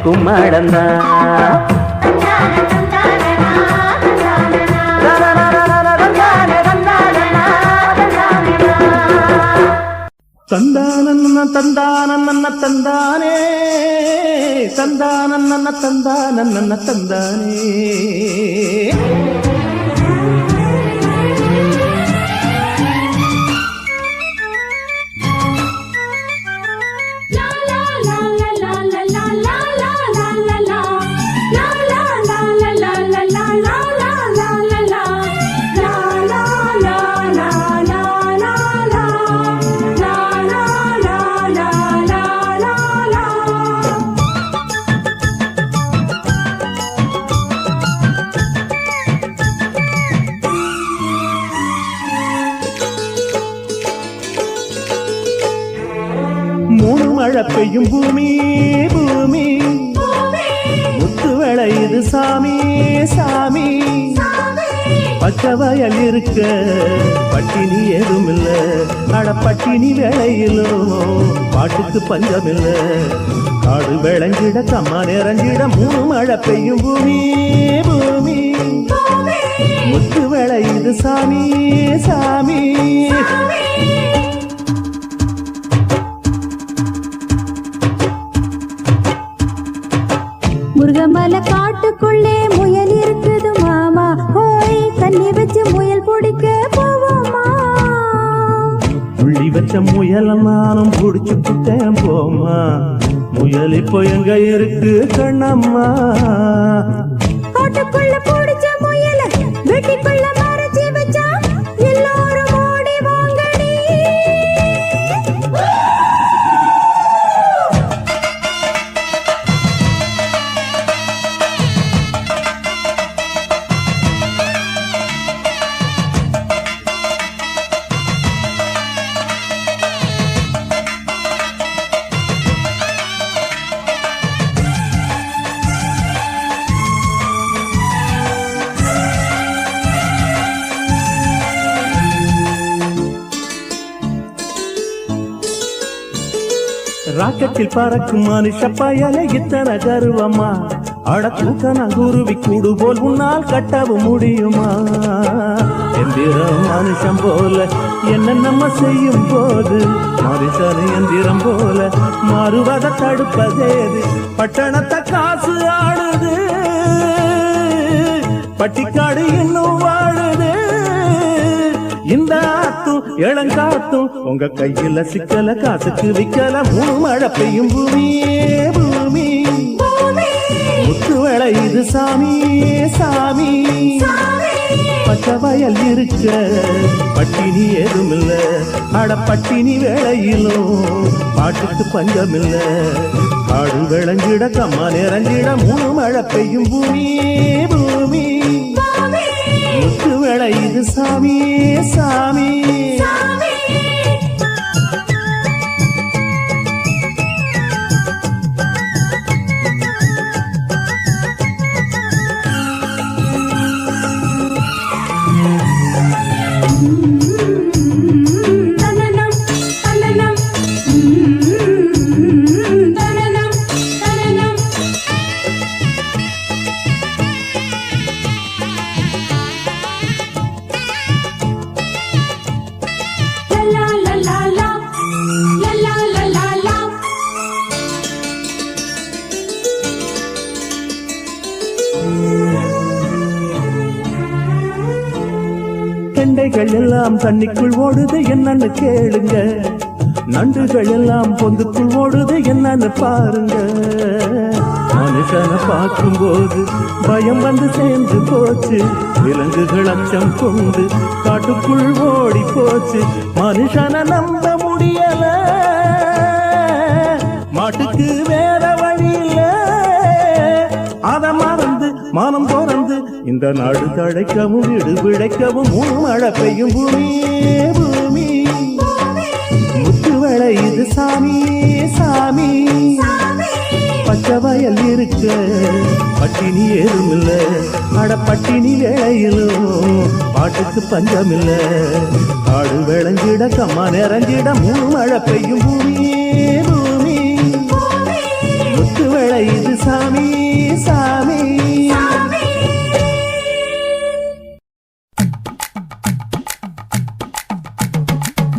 கும்மாளந்தான் தந்தானன்ன தந்தானன்ன தந்தானே தந்தானன்ன தந்தானன்ன தந்தானே மழை பெய்யும் பூமி பூமி முத்து விளையுது சாமி சாமி பச்சை வயல் இருக்க பட்டினி ஏதும் இல்ல அட பட்டினி வேலையிலும் பாட்டுக்கு பஞ்சம் இல்ல காடு விளைஞ்சிட கம்மா நிறைஞ்சிட மூணு மழை பெய்யும் பூமி பூமி முத்து விளையுது சாமி சாமி முருகமலை காட்டுக்குள்ளே முயல் இருக்குது மாமா ஹோய் தண்ணி வச்சு முயல் பிடிக்க போவோமா புள்ளி வச்ச முயல நானும் புடிச்சு புட்டேன் போமா முயல் இப்போ எங்க இருக்கு கண்ணம்மா காட்டுக்குள்ள பிடிச்ச முயல வெட்டிக்குள்ள மறைச்சி வச்சா எல்லாரும் ஓடி வாங்கடி ராக்கெட்டில் பறக்கும் மனுஷ பயலை இத்தனை கருவம்மா அட தூக்கன குருவி கூடு போல் உன்னால் கட்டவும் முடியுமா எந்திரம் மனுஷன் போல என்ன நம்ம செய்யும் போது மனுஷன் எந்திரம் போல மாறுவதை தடுப்பதேது பட்டணத்தை காசு ஆடுது பட்டிக்காடு இன்னும் வாழுது இந்த ஆத்தும் இளங்காத்தும் உங்க கையில சிக்கல காசுக்கு விக்கல மூணு மழை பெய்யும் பூமியே பூமி முத்து விளையுது சாமி சாமி பச்சை வயல் இருக்க பட்டினி ஏதும் இல்ல அட பட்டினி வேளையிலும் பாட்டுக்கு பஞ்சம் இல்ல காடு விளைஞ்சிட கம்மா நிறைஞ்சிட மூணு மழை பெய்யும் பூமியே பூமி முத்து விளையுது சாமி சாமி கெண்டைகள் எல்லாம் தண்ணிக்குள் ஓடுது என்னன்னு கேளுங்க நண்டுகள் எல்லாம் பொந்துக்குள் ஓடுது என்னன்னு பாருங்க மனுஷனை பார்க்கும் போது பயம் வந்து சேர்ந்து போச்சு விலங்குகள் அச்சம் கொண்டு காட்டுக்குள் ஓடி போச்சு மனுஷனை நம்ப முடியல மாட்டுக்கு வேற வழி இல்ல அத மறந்து மனம் பிறந்து இந்த நாடு தழைக்கவும் வீடு விளைக்கவும் மூணு மழை பெய்யும் பூமியே பூமி முத்து விளையுது சாமி சாமி பச்சை வயல் இருக்க பட்டினி ஏதும் இல்ல அட பட்டினி வேளையிலும் பாட்டுக்கு பஞ்சம் இல்ல காடு விளைஞ்சிட கம்மா நிறைஞ்சிட மூணு மழை பெய்யும் பூமியே பூமி முத்து விளையுது சாமி சாமி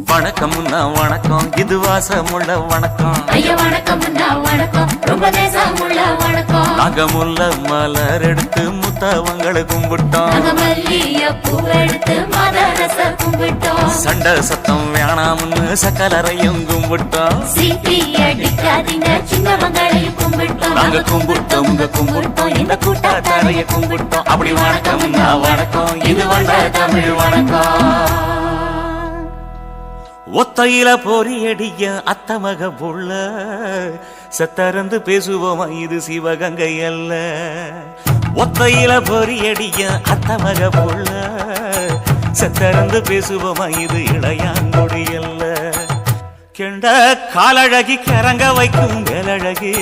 வணக்கம்னா வணக்கம் இது வாசமுள்ள வணக்கம் ஐயா வணக்கம் வணக்கம் ரொம்ப தேசமுள்ள வணக்கம் நாங்க முல்ல மலர் எடுத்து முத்தவங்களை கும்பிட்டோம் நாங்க மல்லிய பூ எடுத்து மதரச கும்பிட்டோம் சண்டை சத்தம் வேணாம்னு சக்கலரையும் கும்பிட்டோம் சீட்டி அடிக்காதீங்க சின்னவங்களையும் கும்பிட்டோம் நாங்க கும்பிட்டோம் கும்பிட்டோம் இந்த கூட்டாத்தாரைய கும்பிட்டோம் அப்படி வணக்கம்னா வணக்கம் இது வந்த தமிழ் வணக்கம் ஒத்தையில பொறியடிய அத்தமக புள்ள சத்தரந்து பேசுவோமா இது சிவகங்கை அல்ல ஒத்தையில பொறியடிய அத்தமக புள்ள சத்தரந்து பேசுவோமா இது இளையாங்குடி அல்ல கெண்ட காலழகி கிறங்க வைக்கும் வேலழகி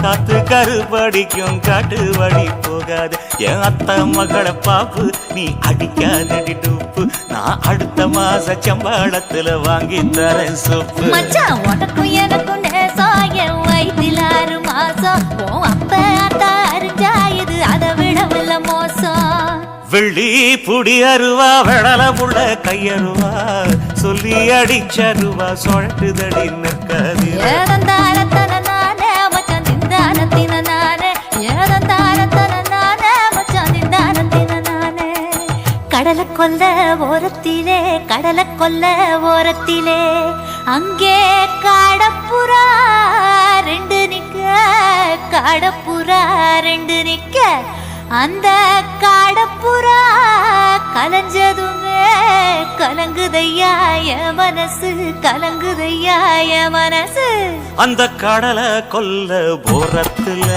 காத்து கருபடிக்கும் காட்டு வழி போகாது என் அத்த மகளை பாப்பு நீ அடிக்காதடி டூப்பு நான் அடுத்த மாச சம்பாளத்துல வாங்கி தரேன் சோப்பு மச்சான் உனக்கும் எனக்கும் நேசம் என் வயிற்றில் 6 மாசம் உன் அப்ப அத்தா அறிஞ்சா இது அதை விடவில்லை மோசம் வெள்ளி புடி அருவா வெடல புள்ள கையருவா சொல்லி அடிச்சருவா சொழட்டுதடி நிற்காது ஏதந்தாரத்தன நானே மச்சான் திந்தானத்தின நானே ஏதந்தாரத்தன நானே மச்சான் திந்தானத்தின நானே கடலை கொல்ல ஓரத்திலே அங்கே காடப்புறா 2 நிக்க அந்த காடப்புறா கலஞ்சதுமே கலங்குதையா என் மனசு அந்த கடலை கொல்ல போரத்துல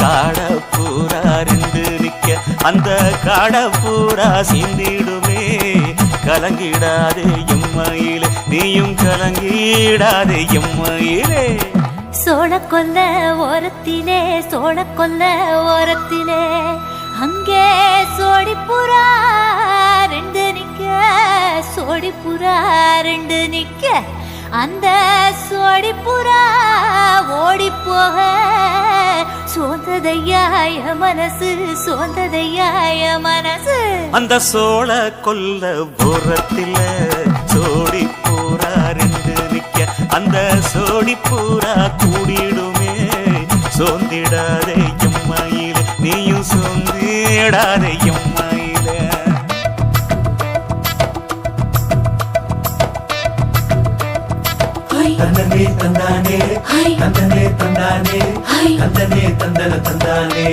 காடப்பூரா 2 நிக்க அந்த காடப்பூரா சிந்திடுமே கலங்கிடாதே எம்மையிலே நீயும் கலங்கிடாதே எம்மையிலே சோழக்கொல்ல ஓரத்திலே அங்கே சோடிப்புறா 2 நிக்க அந்த சோடிப்புறா ஓடி போக சோந்ததையாய மனசு அந்த சோழ கொல்ல ஓரத்தில சோடி பூரா 2 நிக்க அந்த சோடி பூரா கூடிடுமே சோந்திடாதே எம்மையில நீயும் சோந்திடாதே எம்மையில தந்தனே தந்தானே தந்தனே தந்தானே தந்தனே தந்தன தந்தானே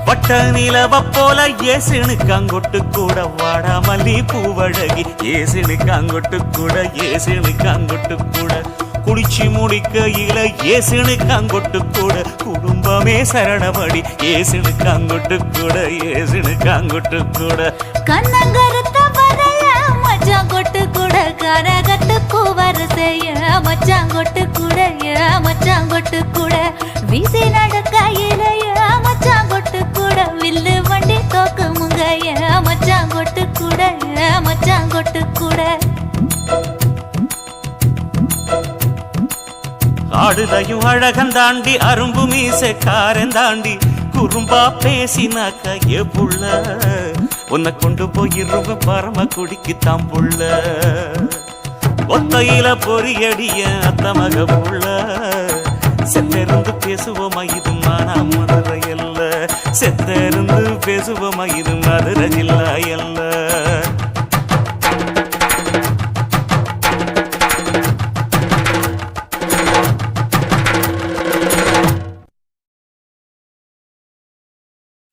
வட்ட நிலவ போல ஏசினுக்காங்கொட்டு கூட வாடா மல்லி பூவழகி ஏசினுக்காங்கொட்டு கூட குளிச்சு முடிக்கையில ஏசினுக்காங்கொட்டு கூட குடும்பமே சரணபடி ஏசினுக்காங்கொட்டு கூட கண்ணங்கருத்த வரைய மச்சாங்கொட்டு கூட கரகத்துக்கு வரிசைய மச்சாங்கொட்டு கூட வீசி நடக்கையிலைய மச்சாங்கொட்டு கூட வில்லு வண்டி தோக்குமுங்கைய மச்சாங்கொட்டு கூட ஆடுதையும் அழகந்தாண்டி அரும்பு மீசக்காரன் தாண்டி குறும்பா பேசினாக்க ஏ புள்ள உன்னை கொண்டு போயிருவ பரம குடிக்கு தாம்புள்ள ஒத்தையில பொறியடிய அத்த மக புள்ள செத்திருந்து பேசுவோமா இது மானா மதுரை அல்ல செத்திருந்து பேசுவோமா இது மதுரை ஜில்லா அல்ல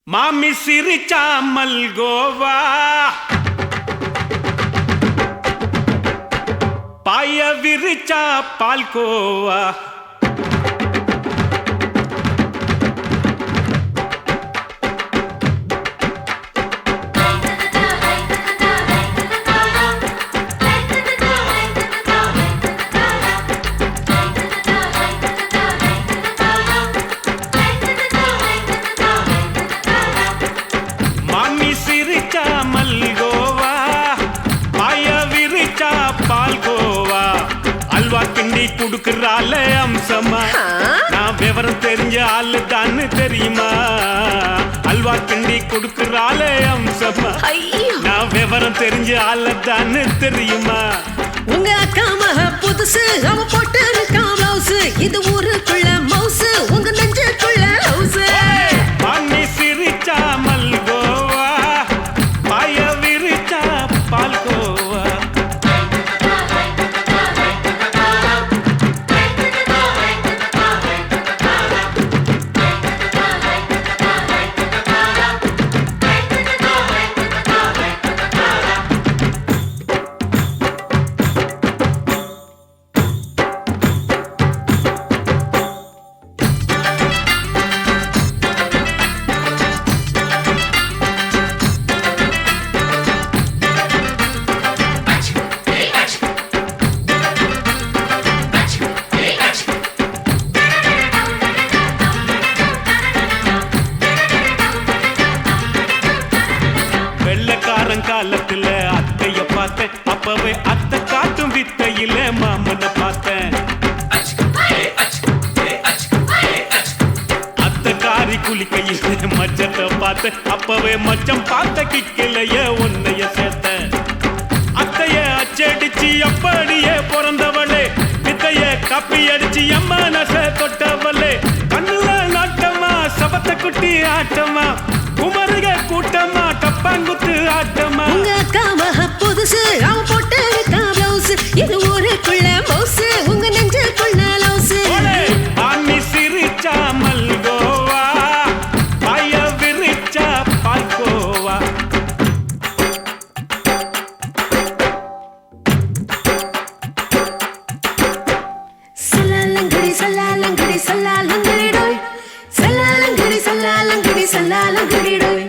மாமி சிரிச்சா மல்கோவா பாய விரிச்சா பால்கோவா குடுக்கறால அம்சமா நான் விவரம் தெரிஞ்ச ஆளு தான்னு தெரியுமா அல்வா கிண்டி குடுக்கறால அம்சமா நான் விவரம் தெரிஞ்ச ஆளு தான்னு தெரியுமா உங்க அக்கா மக புதுசு அவ போட்டு இருக்கா பிளவுஸ் இது ஊருக்குள்ள மவுசு உங்க நெஞ்சுக்குள்ள ஹவுஸ் மாமி சிரிச்சா மல்கோவா பாய விரிச்சா பால்கோவா அத்தைய பார்த்தேன் அப்பவே அத்தை காட்டும் வித்தையில மாமனை பார்த்தேன் அத்தை காரி குளிக்கையில மச்சத்தை பார்த்தேன் அப்பவே மச்சம் பார்த்த கிக்கலைய உன்னைய சேர்த்தேன் அத்தைய அச்சடிச்சு அப்படியே பிறந்தவளே வித்தைய காப்பி அடிச்சு அம்மானச தொட்டவளே கண்ணுல நாட்டமா சபத்த குட்டி ஆட்டமா குமருக கூட்டமா டப்பாங்குத்து ஆட்டமா உங்க அக்கா மக புதுசு அவ போட்டு இருக்கா பிளவுஸ் இது ஊருக்குள்ள மவுசு உங்க நெஞ்சுக்குள்ள லவுசு ஆமி சிரிச்சா மல்கோவா பாய விரிச்சா பால்கோவா சல்லாலங்கடி சல்லாலங்கடி சல்லாலங்கடி டோய் சல்லாலங்கடி சல்லாலங்கடி சல்லாலங்கடி டோய்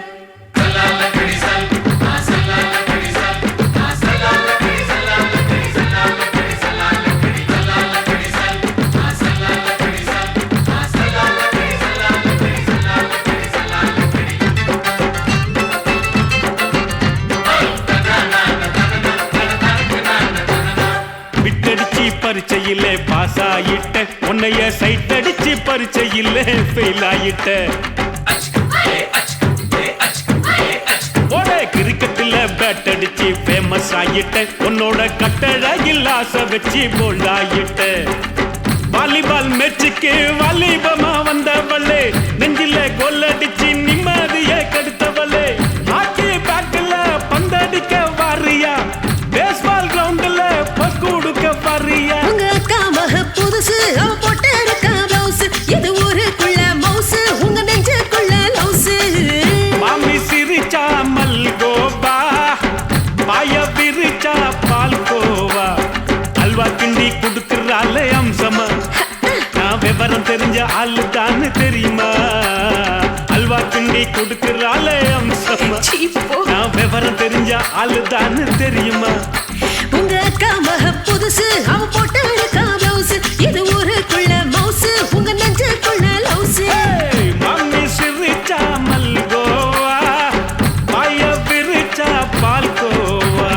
விட்டடிச்சு பரீட்சையிலே பாஸ் ஆயிட்ட உன்னைய சைட் அடிச்சு பரீட்சையிலே ஃபெயில் ஆயிட்ட ஓட கிரிக்கெட்ல பேட் அடிச்சு ஃபேமஸ் ஆயிட்ட உன்னோட கட்டழகில் ஆசை வச்சு போல்ட் ஆயிட்ட வாலிபால் மேட்சுக்கு வாலிபமா வந்தவளே நெஞ்சில கோல் அடிச்சு நிம்மதிய கெடுத்தவளே ஹாக்கி பேட்ல பந்தடிக்க வாரியா பேஸ்பால் கிரவுண்ட்ல பஸ் கொடுக்க வாரியா உங்க அக்கா மக புதுசு அவ போட்டு இருக்கா பிளவுஸ் இது ஊருக்குள்ள மவுசு உங்க நெஞ்சுக்குள்ள லவுசு மாமி சிரிச்சா மல்கோவா பாய விரிச்சா பால்கோவா அல்வா கிண்டி குடுக்கறால அம்சமா நான் விவரம் தெரிஞ்ச ஆளு தான் தெரியுமா அல்வா கிண்டி குடுக்கறால அம்சமா நான் விவரம் தெரிஞ்ச ஆளு தான் தெரியுமா உங்க அக்கா மக புதுசு அவ போட்டு இருக்கா பிளவுஸ் இது ஊருக்குள்ள மவுசு உங்க நெஞ்சுக்குள்ள லவுசு மாமி சிரிச்சா மல்கோவா பாய விரிச்சா பால்கோவா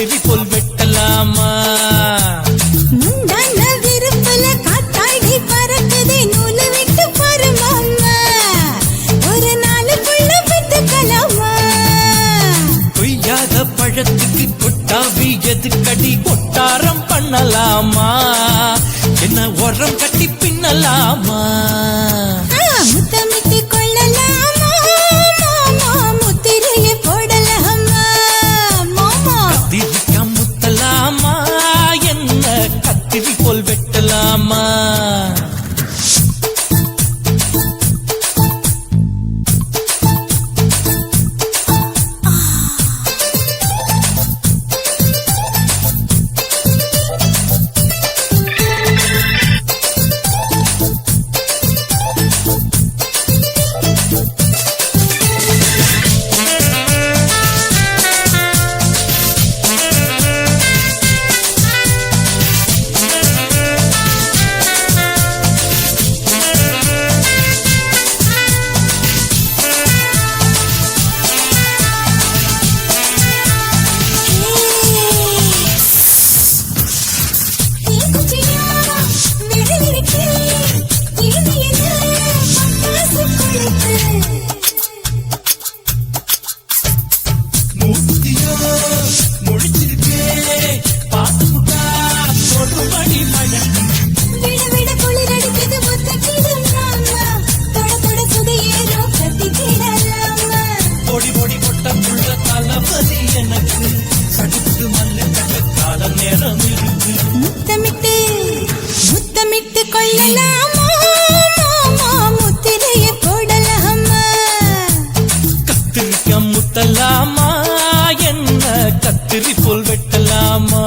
கத்திரி போல் வெட்டலாமா முந்தான விருப்பல காத்தாடி பறக்குதே நூலை விட்டு பாரு மாமா ஒரு நாளுக்குள்ள பெத்துக்கலாமா கொய்யாத பழத்துக்கு கொட்டாவி எதுக்கடி கொட்டாரம் பண்ணலாமா என்ன உரம் கட்டி பின்னலாமா முத்தமிட்டு கொள்ளலாமா மாமா முத்திரையை போடலாமா மாமா கத்திரிக்கா முத்தலாமா என்ன கத்திரி போல் வெட்டலாமா முத்தமிட்டு முத்தமிட்டு கொள்ளலாமா மாமா முத்திரையை போடலாமா கத்திரிக்கா முத்தலாமா என்ன கத்திரி போல் வெட்டலாமா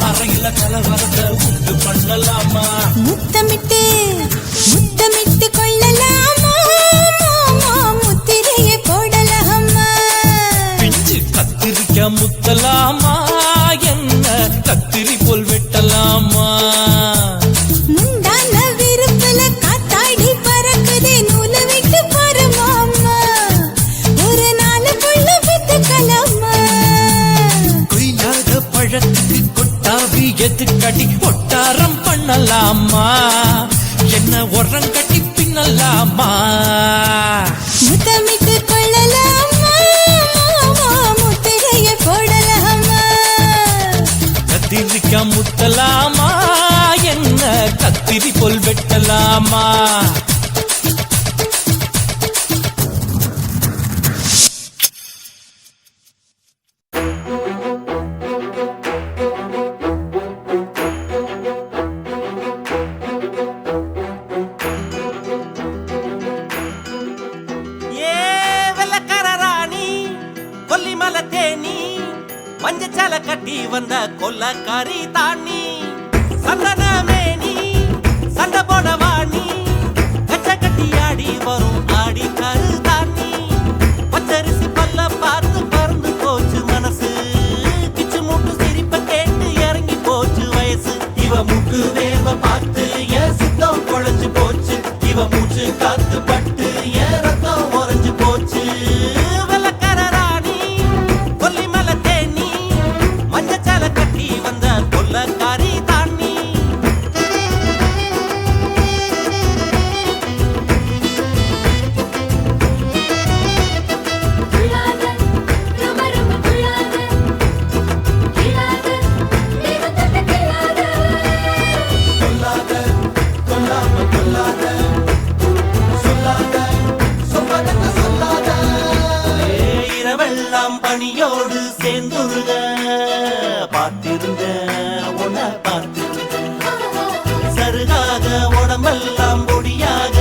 அறையில கலவரத்தை உண்டு பண்ணலாமா முத்தமிட்டு முத்தமிட்டு கொள்ளலாமா மாமா முத்திரையை போடலாமா பிஞ்சு கத்திரிக்கா முத்தலாமா என்ன கத்திரி போல் வெட்டலாமா முந்தான விருப்பல காத்தாடி பறக்குதே நூலை விட்டு பாரு மாமா ஒரு நாளுக்குள்ள பெத்துக்கலாமா கொய்யாத பழத்துக்கு கொட்டாவி எதுக்கடி கொட்டாரம் பண்ணலாமா என்ன உரம் கட்டி பின்னலாமா முத்தமிட்டு கொள்ளலாமா மாமா முத்திரையை போடலாமா கத்திரிக்கா முத்தலாமா என்ன கத்திரி போல் வெட்டலாமா கொல்லிமலை தேனி மஞ்சச்சால கட்டி வந்த கொல்லக்காரி தாண்டி சந்தன மேனி சண்டை போட வாணி கச்ச கட்டி ஆடி வரும் ஆடி கரு தாண்டி பச்சரிசி பல்ல பார்த்து பறந்து போச்சு மனசு கிச்சு மூட்டு சிரிப்ப கேட்டு இறங்கி போச்சு வயசு இவ மூக்கு வேர்வ பார்த்து என் சித்தம் குழஞ்சு போச்சு இவ மூச்சு காத்து பட்டு என் ரத்தம் உறைஞ்சு போச்சு கொல்லிமலை தேனி மஞ்சச்சால கட்டி வந்த கொல்லக்காரி தாண்டி உலகம் பணியோடு சேர்ந்துருக பார்த்திருந்த உன்னை பார்த்திருந்த சருகாக உடம்பெல்லாம் பொடியாக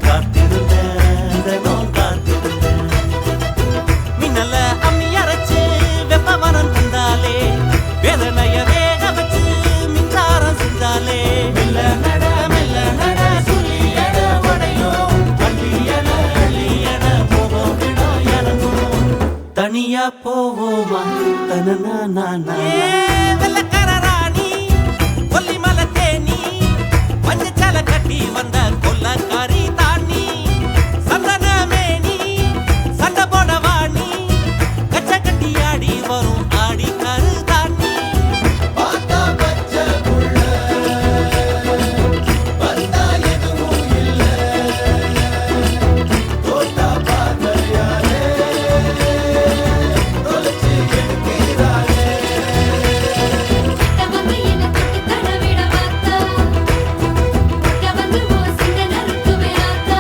காத்திருந்த தினம் காத்திருந்த மின்னல அம்மி அரைச்சு வெப்பமனம் தந்தாலே வேதனைய வேக வச்சு மின்சாரம் செஞ்சாலே மெல்ல நட சுழியட உடையும் அள்ளியட அள்ளியட போவோம் விடும் இறங்கும் தனியா போவோமா தனனா வெள்ளக்கார ராணி கொல்லிமலை தேனி மஞ்சச்சால கட்டி வந்த கொல்லக்காரி தாண்டி சந்தன மேனி சண்டை போட வாணி கச்ச கட்டி ஆடி வரும் ஆடி கரு தாண்டி பார்த்தா பச்சை புள்ள வந்தா எதுவும் இல்ல தோட்டா பார்வையாலே தொலைச்சு எடுக்கிறாளே தவங்க என்ன தொட்டு தடவிட வாத்தா தவங்க ஓ சிங்க நறுக்குவே ஆத்தா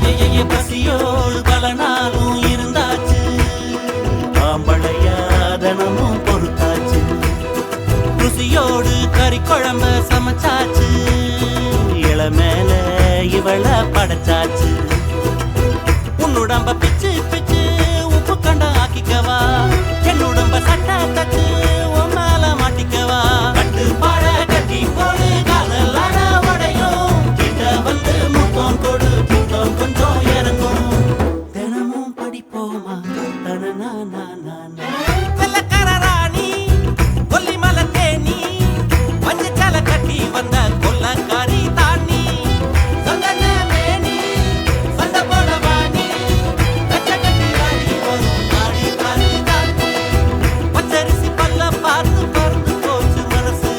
ஐயையே பசியோடு பல நாளும் இருந்தாச்சு ஆம்பளையா தினமும் பொறுத்தாச்சு ருசியோடு கறி குழம்ப சமைச்சாச்சு இளமேல இவள படைச்சாச்சு உன்னுடம்ப பிச்சு பிச்சு உப்பு கண்ட ஆக்கிக்கவா என்னுடம்ப சட்டை தச்சு உன் மேல மாட்டிக்கவா கட்டு பாட கட்டி போடு காதலான உடையும் கிட்ட வந்து முத்தம் கொடு முத்தம் கொஞ்சம் இறங்கும் தினமும் படிப்போமா தனனா வெள்ளக்கார ராணி கொல்லிமலை தேனி மஞ்சச்சால கட்டி வந்த கொல்லக்காரி தாண்டி சந்தன மேனி சண்டை போட வாணி கச்ச கட்டி ஆடி வரும் ஆடி காரி தாண்டி பச்சரிசி பல்ல பார்த்து பறந்து போச்சு மனசு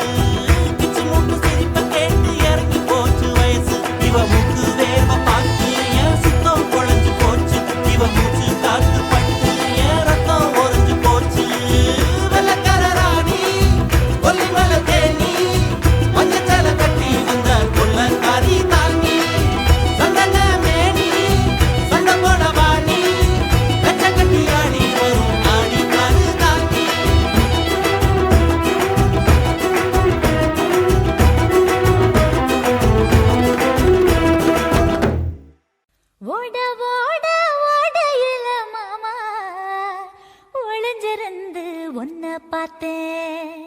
பிச்சு மூட்டு சிரிப்ப கேட்டு இறங்கி போச்சு வயசு இவ மூக்கு வேர்வ பார்த்து என் சுத்தம் குழஞ்சு போச்சு இவ மூச்சு காத்து பட்டு என் ரத்தம் உறைஞ்சு போச்சு வெள்ளக்கார ராணி கொல்லிமலை தேனி மஞ்சச்சால கட்டி வந்த கொல்லக்காரி தாண்டி சந்தன மேனி சண்டை போட வாணி கச்ச கட்டி ஆடி வரும் ஆடி காரு தாண்டி ஓட ஓட ஓடையில மாமா ஒளிஞ்சிருந்து ஒன்ன பார்த்தேன்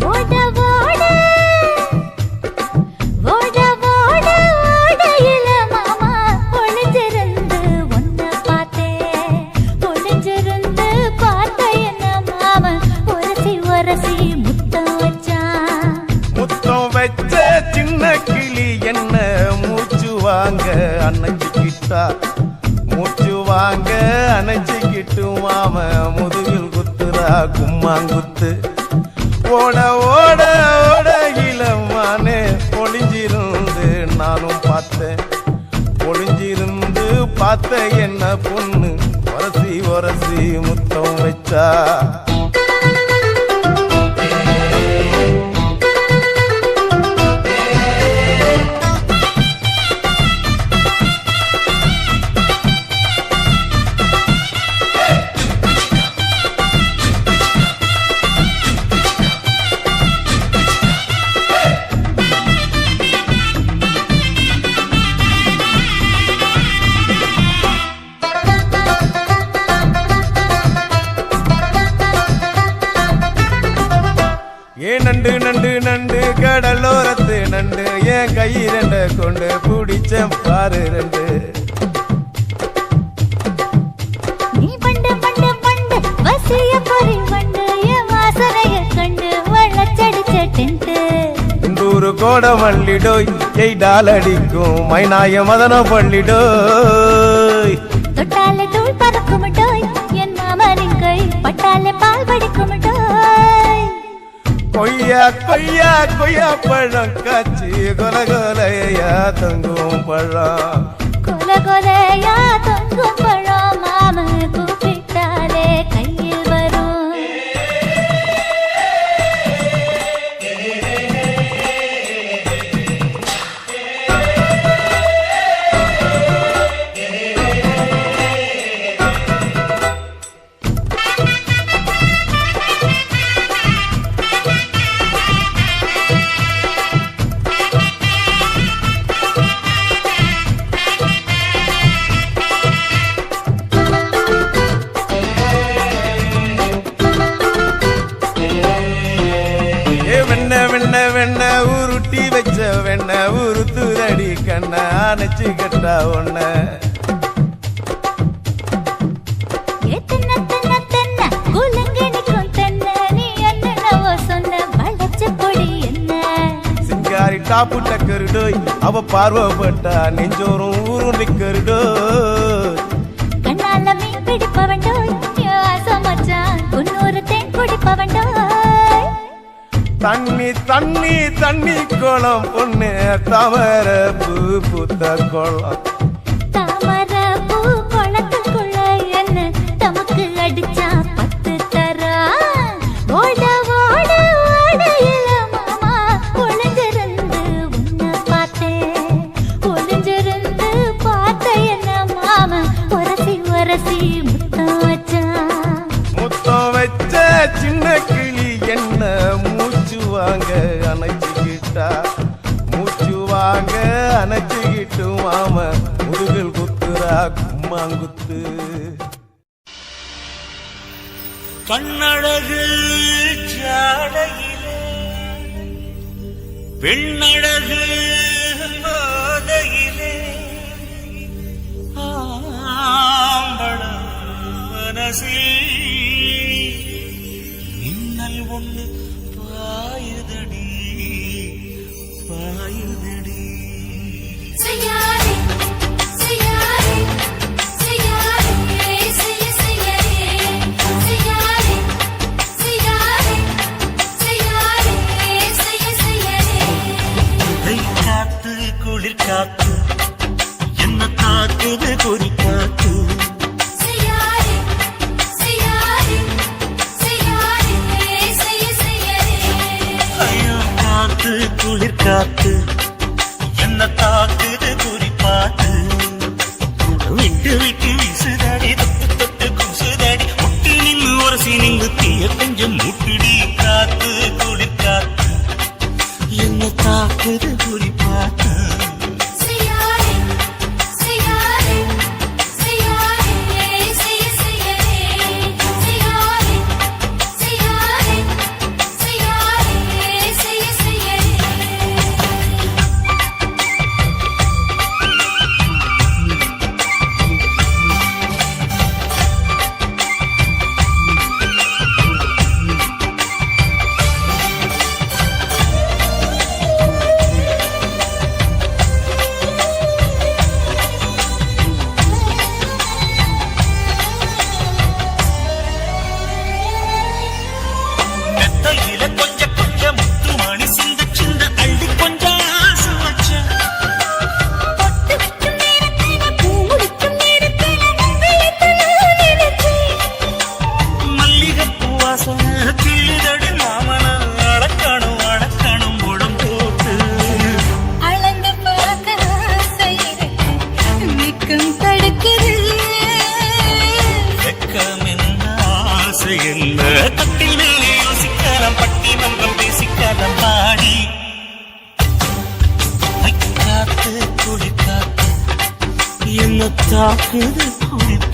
ஓட ஓட ஓட ஓட ஓடையில மாமா ஒளிஞ்சிருந்து ஒன்ன பார்த்தேன் ஒளிஞ்சிருந்து பார்த்த என்ன மாமா உரசி உரசி முத்தம் வச்சான் முத்தம் வச்ச சின்ன கிளி என்ன மூச்சு வாங்க அணைச்சிக்கிட்டா மூச்சு வாங்க அணைச்சிக்கிட்டு மாம முதுகில் குத்துறா கும்மாங்குத்து ஓட ஓட ஓட இளமானே ஒளிஞ்சிருந்து நானும் பார்த்தேன் ஒளிஞ்சிருந்து பார்த்த என்ன பொண்ணு உரசி உரசி முத்தம் வச்சா நண்டு நண்டு நண்டு கடலோரத்து நண்டு என் கை ரெண்ட கொண்டு பிடிச்ச பாரு ரெண்டு நீ பண்டு பண்டு பண்டு வசிய பொறி வண்டு என் வாசனைய கண்டு வளச்சடிச்ச டென்ட் கோட மல்லிடோய் எய்டால் அடிக்கும் மைனாய மதன பள்ளிடோய் தொட்டாலே தூள் பறக்குமிட்டோய் என் மாமனின் கை பட்டாலே பால் படிக்குமிட்டோய் கொய்யா கொய்யா கொய்யா பழம் காய்ச்சி கொல கொலையா தொங்கும் பழம் கொல கொலையா தொங்கும் பழம் மாம கூப்பிட்டாலே கையில் வரும் வெண்ண உருட்டி வச்ச வெண்ண உருத்துதடி கண்ண அணைச்சு கட்டா ஒன்ன சிங்காரி டாப்பு டக்கருடோய் அவ பார்வப்பட்டா நெஞ்சோறும் ஊரும் நிக்கருடோய் கண்ணால மீன் பிடிப்பவண்டோய் ஆசமச்சான் உன்னொரு தேன் குடிப்பவண்டோய் தண்ணி தண்ணி தண்ணி கோலம் பொண்ணு தாமர பூ பூத்த கோலம் தாமர பூ குளத்துக்குள்ள என்ன தமக்கு அடிச்சா 10 தரா ஓட ஓட ஓடையில மாமா ஒளிஞ்சிருந்து உன்னை பார்த்தேன் ஒளிஞ்சிருந்து பார்த்த என்ன மாமா உரசி உரசி முத்தம் வச்சான் முத்தம் வச்ச சின்ன கிளி என்ன மூச்சு வாங்க அணைச்சிக்கிட்டா மூச்சு வாங்க அணைச்சிக்கிட்டு மாம முதுகில் குத்துரா கும்மாங்குத்து கண்ணழகு ஜாடையிலே பெண்ணழகு போதையிலே ஆம்பள மனசில் மின்னல் ஒண்ணு பாயுதடி பாயுதடி செய்யாரே செய்யாரே செய்யாரே செய்ய செய்யாரே செய்யாரே செய்யாரே செய்யாரே செய்ய செய்யாரே காத்து குளிர் காத்து என்ன காத்துது குறி காத்து செய்யாரே செய்யாரே செய்யாரே செய்ய செய்யாரே ஐயோ காத்து குளிர் காத்து என்ன தாக்குது குறி பார்த்து விட்டு விட்டு வீசுதாடி தொட்டு தொட்டு குசுதாடி முட்டி நின்று உரசி நின்று தீய கொஞ்சம் முட்டுடி காத்து குளிர் காத்து என்ன தாக்குது குறி பார்த்து செய்யாரே செய்யாரே செய்யாரே செய்ய செய்யாரே செய்யாரே செய்யாரே செய்யாரே செய்ய செய்யாரே மெத்தையில கொஞ்சம் கொஞ்சம் முத்து மணி சிந்த சிந்த அள்ளி கொஞ்சம் ஆசை வச்சேன் பொட்டு வைக்கும் நேரத்தில பூ முடிக்கும் நேரத்தில விழித்தன நினைச்சேன் மல்லிகைப்பூ வாசனை கிள்ளுதடி மாமன அடக்கணும் அடக்கணும் உடம் போட்டு அளந்து பார்க்க ஆசை இருக்கு நிற்கும் தடுக்குது வெக்கம் என்ன ஆசை என்ன கட்டில் மேலே யோசிக்கலாம் பட்டி மன்றம் பேசிக்கலாம் பாடி காத்து குளிர் காத்து என்ன தாக்குது குளிர்